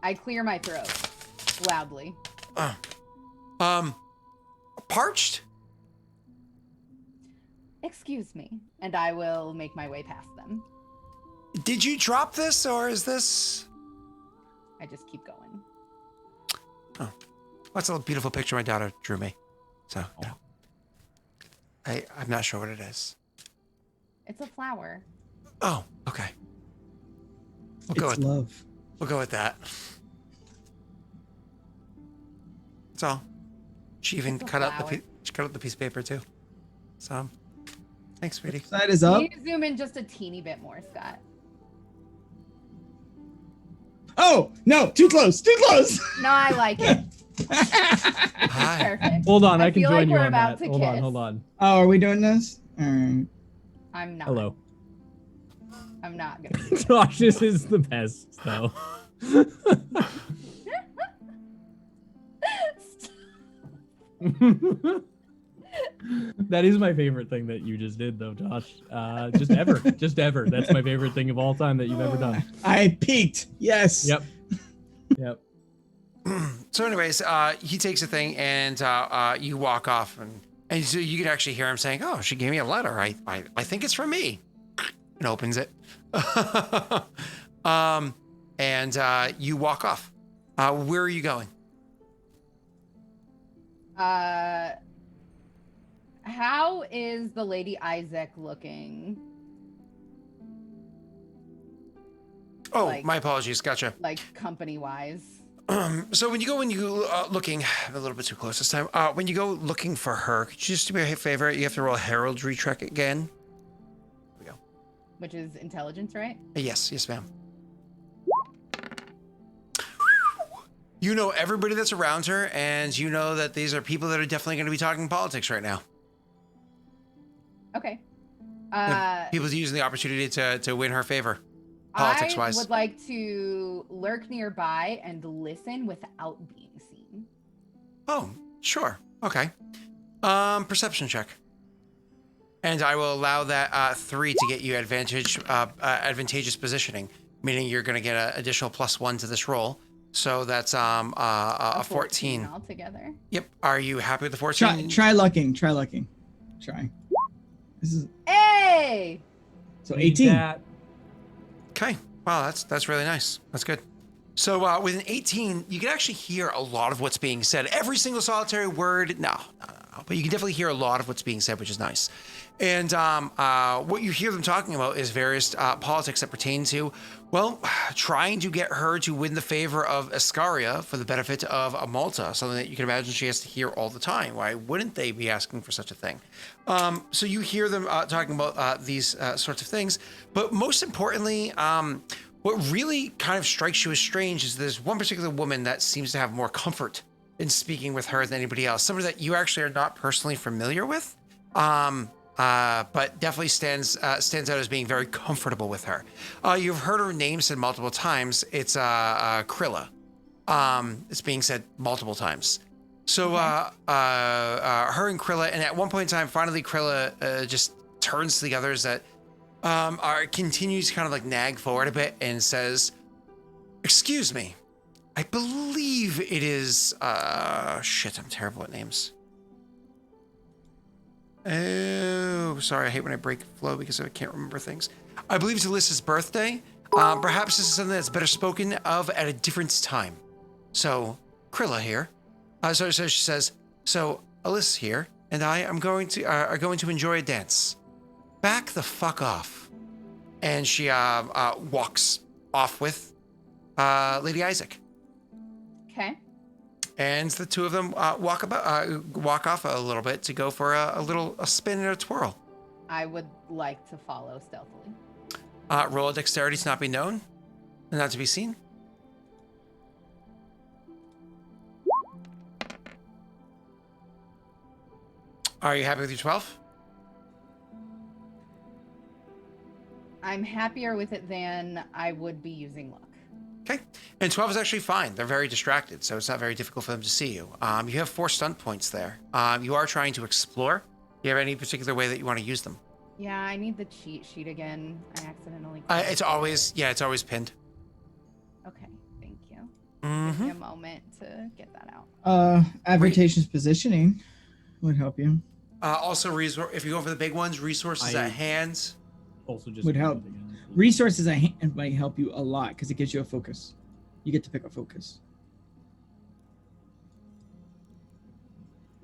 I clear my throat loudly. Parched? Excuse me, and I will make my way past them. Did you drop this, or is this? I just keep going. Oh, that's a beautiful picture my daughter drew me. So, you know, I'm not sure what it is. It's a flower. Oh, okay. It's love. We'll go with that. That's all. She even It's a cut out flower. she cut out the piece of paper too. So, thanks, sweetie. Side is up. Can you zoom in just a teeny bit more, Scott? Oh no! Too close. Too close. No, I like it. Hi. Perfect. Hold on, I can feel join like you we're on about that. to Hold on, kiss. hold on. Oh, are we doing this? All right. I'm not. Hello. I'm not gonna. Josh, this is the best, though. That is my favorite thing that you just did, though, Josh. Just ever. That's my favorite thing of all time that you've ever done. I peaked. Yes. Yep. Yep. So, anyways, he takes the thing and you walk off, and so you can actually hear him saying, "Oh, she gave me a letter. I think it's from me," and opens it. And you walk off. Where are you going? How is the Lady Isaac looking? Oh, Like- my apologies. Gotcha. Like company wise? So when you go looking, I'm a little bit too close this time. When you go looking for her, could you just do me a favor? You have to roll a heraldry check again. Here we go. Which is intelligence, right? Yes, ma'am. You know everybody that's around her, and you know that these are people that are definitely going to be talking politics right now. Okay. People using the opportunity to win her favor, politics-wise. I would like to lurk nearby and listen without being seen. Oh, sure. Okay. Perception check. And I will allow that 3 to get you advantageous positioning, meaning you're going to get an additional +1 to this roll. So that's a 14 altogether. Yep. Are you happy with the 14? Try lucking. Try. This is Hey! so Need 18. that. Okay. Wow, that's really nice. That's good. So with an 18, you can actually hear a lot of what's being said. Every single solitary word. No. while. But you can definitely hear a lot of what's being said, which is nice. And what you hear them talking about is various politics that pertain to, well, trying to get her to win the favor of Escaria for the benefit of Amulta, something that you can imagine she has to hear all the time. Why wouldn't they be asking for such a thing? So you hear them talking about these sorts of things. But most importantly, what really kind of strikes you as strange is there's one particular woman that seems to have more comfort in speaking with her than anybody else. Somebody that you actually are not personally familiar with. But definitely stands out as being very comfortable with her. You've heard her name said multiple times. It's Krilla. It's being said multiple times. So her and Krilla, and at one point in time, finally Krilla just turns to the others that continues to kind of like nag forward a bit and says, "Excuse me, I believe it is shit. I'm terrible at names." Oh, sorry. I hate when I break flow because I can't remember things. I believe it's Alyssa's birthday. Perhaps this is something that's better spoken of at a different time. So, Krilla here. So she says, so Alyssa here and I am going to are going to enjoy a dance. Back the fuck off. And she walks off with Lady Isaac. Okay. And the two of them walk off a little bit to go for a spin and a twirl. I would like to follow stealthily. Roll a dexterity to not be known and not to be seen. Are you happy with your 12? I'm happier with it than I would be using luck. Okay. And 12 is actually fine. They're very distracted, so it's not very difficult for them to see you. You have 4 stunt points there. You are trying to explore. Do you have any particular way that you want to use them? Yeah, I need the cheat sheet again. I accidentally... It's always pinned. Okay, thank you. Mm-hmm. Give me a moment to get that out. Advantageous positioning would help you. Also, if you go for the big ones, resources at hand. Also just Would help. Resources at hand might help you a lot because it gives you a focus. You get to pick a focus.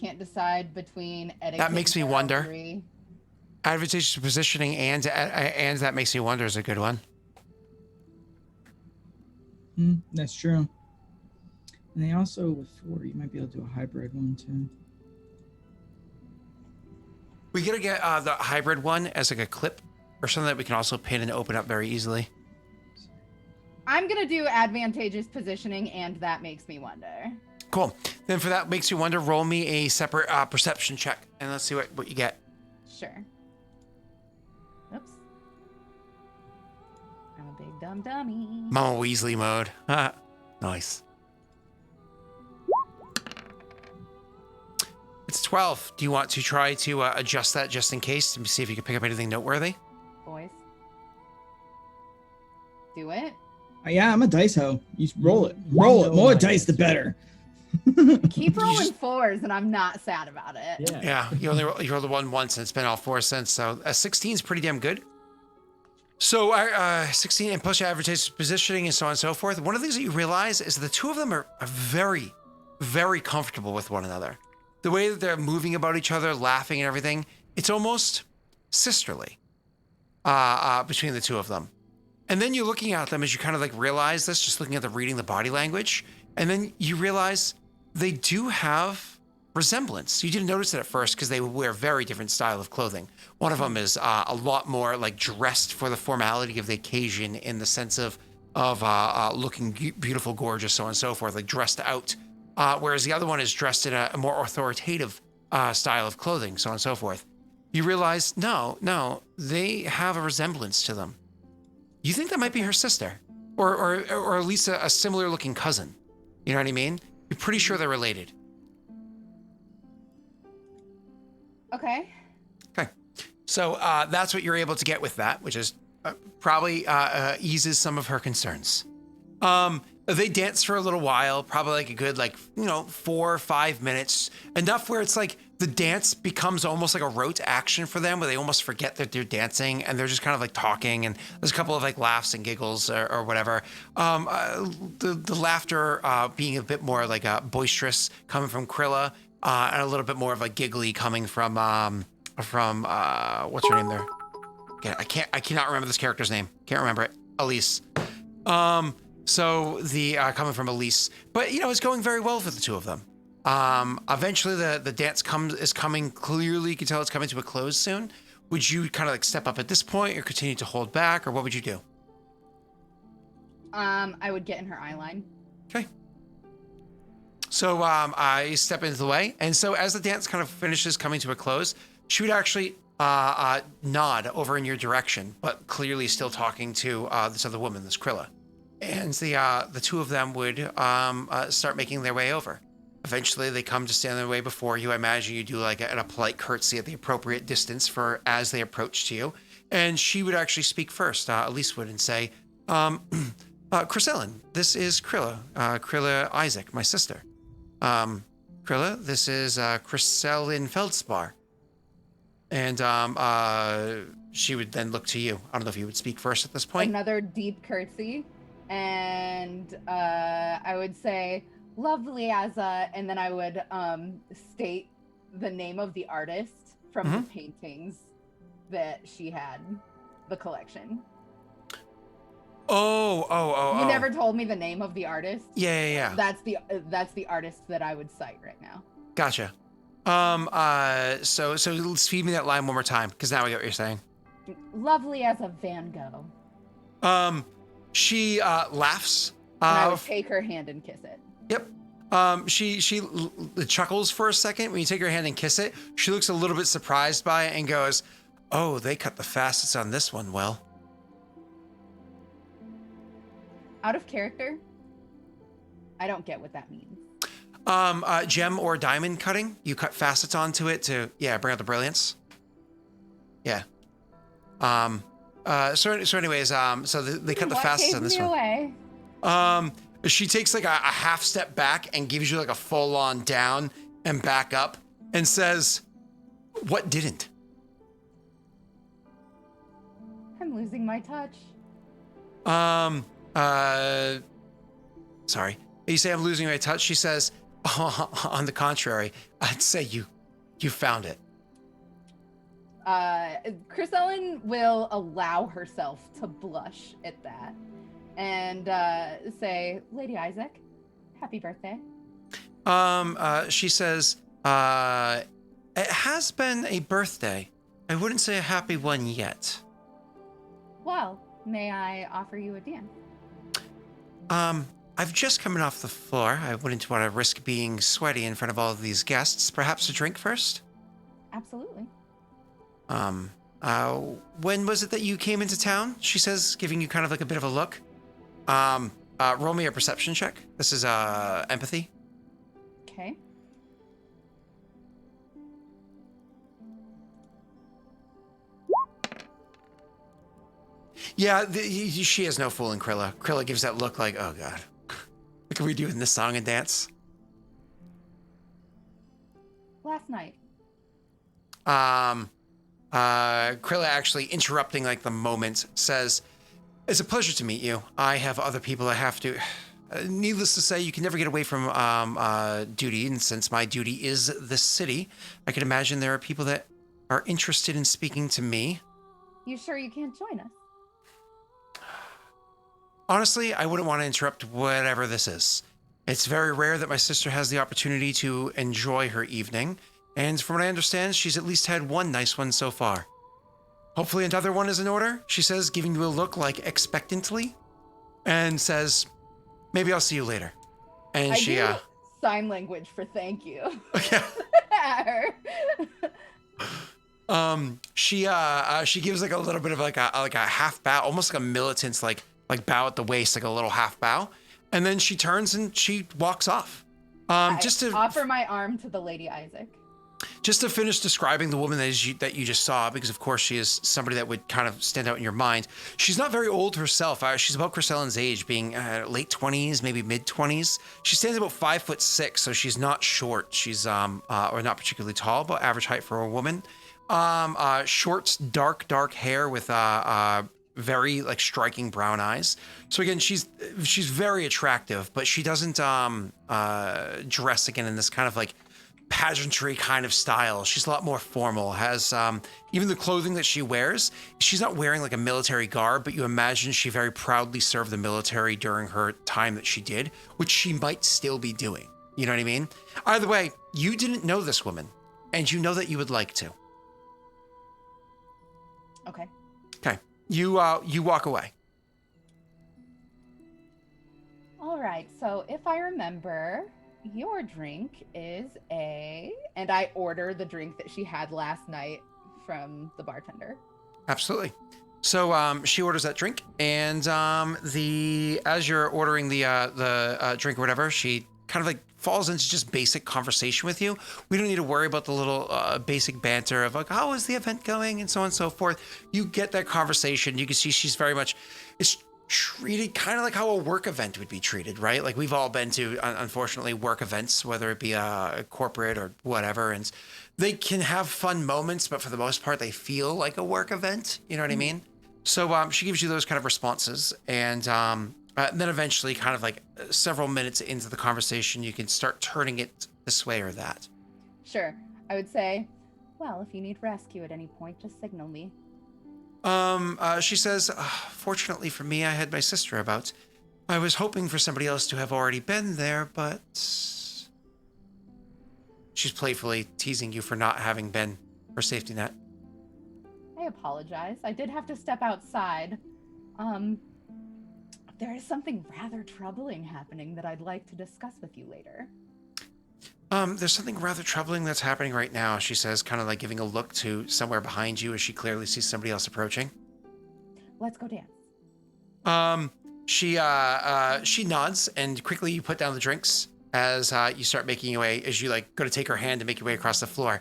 Can't decide between etiquette. That makes me wonder. Three. Advantageous positioning and that makes me wonder is a good one. That's true. And they also, with 4, you might be able to do a hybrid one too. We gotta get the hybrid one as like a clip or something that we can also pin and open up very easily. I'm gonna do advantageous positioning, and that makes me wonder. Cool. Then for that makes you wonder, roll me a separate perception check, and let's see what you get. Sure. Oops. I'm a big dumb dummy. Mama Weasley mode. Nice. It's 12. Do you want to try to adjust that just in case to see if you can pick up anything noteworthy? Boys. Do it. Yeah, I'm a dice hoe. You roll it. Roll it. More dice, the better. Keep rolling 4s, and I'm not sad about it. Yeah. You rolled the one once, and it's been all 4 since. So 16 is pretty damn good. So 16 and plus your advantageous positioning and so on and so forth. One of the things that you realize is that the two of them are very, very comfortable with one another. The way that they're moving about each other, laughing and everything, it's almost sisterly between the two of them. And then you're looking at them as you kind of like realize this, just looking at reading the body language. And then you realize they do have resemblance. You didn't notice it at first because they wear very different style of clothing. One of them is a lot more like dressed for the formality of the occasion in the sense of looking beautiful, gorgeous, so on and so forth, like dressed out. Whereas the other one is dressed in a more authoritative style of clothing, so on and so forth. You realize, no, they have a resemblance to them. You think that might be her sister, or at least a similar looking cousin. You know what I mean? You're pretty sure they're related. Okay. Okay. So that's what you're able to get with that, which is probably eases some of her concerns. They dance for a little while, probably like a good 4 or 5 minutes, enough where it's like the dance becomes almost like a rote action for them, where they almost forget that they're dancing and they're just kind of like talking, and there's a couple of like laughs and giggles or whatever. The laughter being a bit more like boisterous coming from Krilla, and a little bit more of a giggly coming from what's her name there? Okay, I cannot remember this character's name. Can't remember it. Elise. So the coming from Elise, but it's going very well for the two of them. Eventually the dance is coming clearly. You can tell it's coming to a close soon. Would you kind of like step up at this point or continue to hold back, or what would you do? I would get in her eye line. Okay. So I step into the way, and so as the dance kind of finishes coming to a close, she would actually nod over in your direction, but clearly still talking to this other woman, this Krilla. And the two of them would start making their way over. Eventually, they come to stand their way before you. I imagine you do like a polite curtsy at the appropriate distance for as they approach to you. And she would actually speak first. Elise would and say, Chrysalin, this is Krilla. Krilla Isaac, my sister. Krilla, this is Chrysalin Feldspar. And she would then look to you. I don't know if you would speak first at this point. Another deep curtsy. And I would say, lovely Azza, and then I would state the name of the artist from the paintings that she had, the collection. Oh. You never told me the name of the artist? Yeah. That's the artist that I would cite right now. Gotcha. So let's feed me that line one more time, because now I get what you're saying. Lovely as a Van Gogh. She laughs. And I would take her hand and kiss it. Yep. She chuckles for a second. When you take her hand and kiss it, she looks a little bit surprised by it and goes, "Oh, they cut the facets on this one well." Out of character, I don't get what that means. Gem or diamond cutting. You cut facets onto it to bring out the brilliance. Yeah. So anyways, so they cut the facets on this one. Away? She takes like a half step back and gives you like a full on down and back up and says, "What didn't?" I'm losing my touch. Sorry. You say I'm losing my touch? She says, on the contrary, I'd say you found it. Chrysalin will allow herself to blush at that and say, Lady Isaac, happy birthday. She says, it has been a birthday. I wouldn't say a happy one yet. Well, may I offer you a dance? I've just come off the floor. I wouldn't want to risk being sweaty in front of all of these guests. Perhaps a drink first? Absolutely. When was it that you came into town? She says, giving you kind of like a bit of a look. Roll me a perception check. This is, empathy. Okay. Yeah, she has no fooling Krilla. Krilla gives that look like, oh God, what are we doing this song and dance? Last night. Krilla actually interrupting like the moment says, it's a pleasure to meet you. I have other people I have to, needless to say, you can never get away from duty. And since my duty is this city, I can imagine there are people that are interested in speaking to me. You sure you can't join us? Honestly, I wouldn't want to interrupt whatever this is. It's very rare that my sister has the opportunity to enjoy her evening. And from what I understand, she's at least had one nice one so far. Hopefully another one is in order, she says, giving you a look like expectantly, and says, maybe I'll see you later. And she do sign language for thank you. She gives like a little bit of like a half bow, almost like a militant like bow at the waist, like a little half bow. And then she turns and she walks off. Just to offer my arm to the Lady Isaac. Just to finish describing the woman that you just saw, because of course she is somebody that would kind of stand out in your mind. She's not very old herself. She's about Chrysalin's age, being late 20s, maybe mid 20s. She stands about 5'6", so she's not short. She's or not particularly tall, but average height for a woman. Short, dark hair with very like striking brown eyes. So again, she's very attractive, but she doesn't dress again in this kind of like pageantry kind of style. She's a lot more formal, has even the clothing that she wears. She's not wearing like a military garb, but you imagine she very proudly served the military during her time that she did, which she might still be doing. You know what I mean? Either way, you didn't know this woman, and you know that you would like to. Okay. Okay. You walk away. All right. So if I remember, your drink is and I order the drink that she had last night from the bartender. Absolutely. So she orders that drink, and as you're ordering the drink or whatever, she kind of like falls into just basic conversation with you. We don't need to worry about the little basic banter of like, how is the event going, and so on and so forth. You get that conversation. You can see she's very much, it's treated kind of like how a work event would be treated, right? Like we've all been to, unfortunately, work events, whether it be a corporate or whatever, and they can have fun moments, but for the most part, they feel like a work event. You know what I mean? So she gives you those kind of responses, and then eventually, kind of like several minutes into the conversation, you can start turning it this way or that. Sure. I would say, well, if you need rescue at any point, just signal me. She says, fortunately for me, I had my sister about. I was hoping for somebody else to have already been there, but... She's playfully teasing you for not having been her safety net. I apologize. I did have to step outside. There is something rather troubling happening that I'd like to discuss with you later. There's something rather troubling that's happening right now, she says, kind of like giving a look to somewhere behind you as she clearly sees somebody else approaching. Let's go dance. She nods, and quickly you put down the drinks as you start making your way, as you like go to take her hand and make your way across the floor.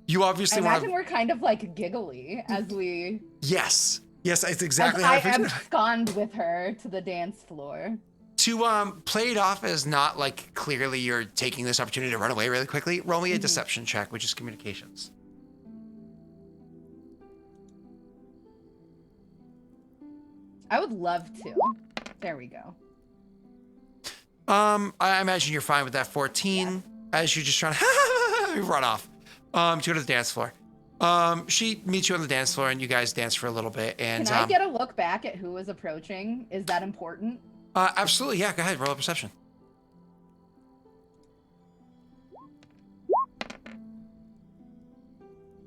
You obviously want to... I imagine we're kind of like giggly as we... Yes, it's exactly as how I I pictured it. abscond with her to the dance floor. To play it off as not like clearly you're taking this opportunity to run away really quickly, roll me a deception check, which is communications. I would love to. There we go. I imagine you're fine with that 14 as you're just trying to run off to go to the dance floor. She meets you on the dance floor and you guys dance for a little bit. And can I get a look back at who was approaching? Is that important? Absolutely, yeah. Go ahead, roll a perception.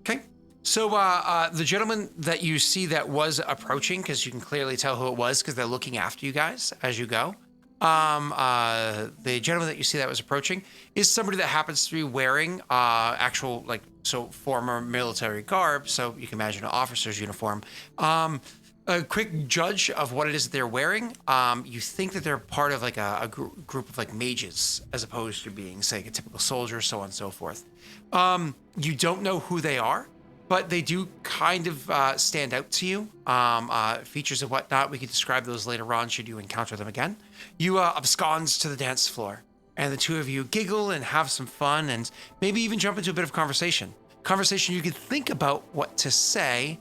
Okay. So the gentleman that you see that was approaching, because you can clearly tell who it was because they're looking after you guys as you go. The gentleman that you see that was approaching is somebody that happens to be wearing actual former military garb. So you can imagine an officer's uniform. A quick judge of what it is that they're wearing. You think that they're part of like a group of like mages, as opposed to being, say, a typical soldier, so on and so forth. You don't know who they are, but they do kind of stand out to you. Features and whatnot, we could describe those later on should you encounter them again. You abscond to the dance floor, and the two of you giggle and have some fun, and maybe even jump into a bit of conversation. Conversation you could think about what to say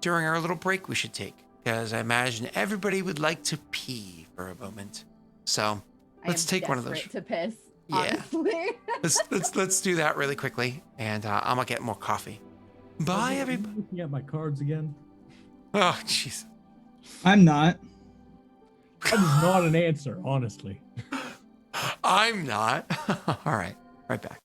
during our little break we should take, because I imagine everybody would like to pee for a moment. So let's take one of those. To piss. Yeah. let's do that really quickly, and I'm gonna get more coffee. Bye, everybody. Looking at my cards again. Oh, jeez. I'm not. That is not an answer, honestly. I'm not. All right, right back.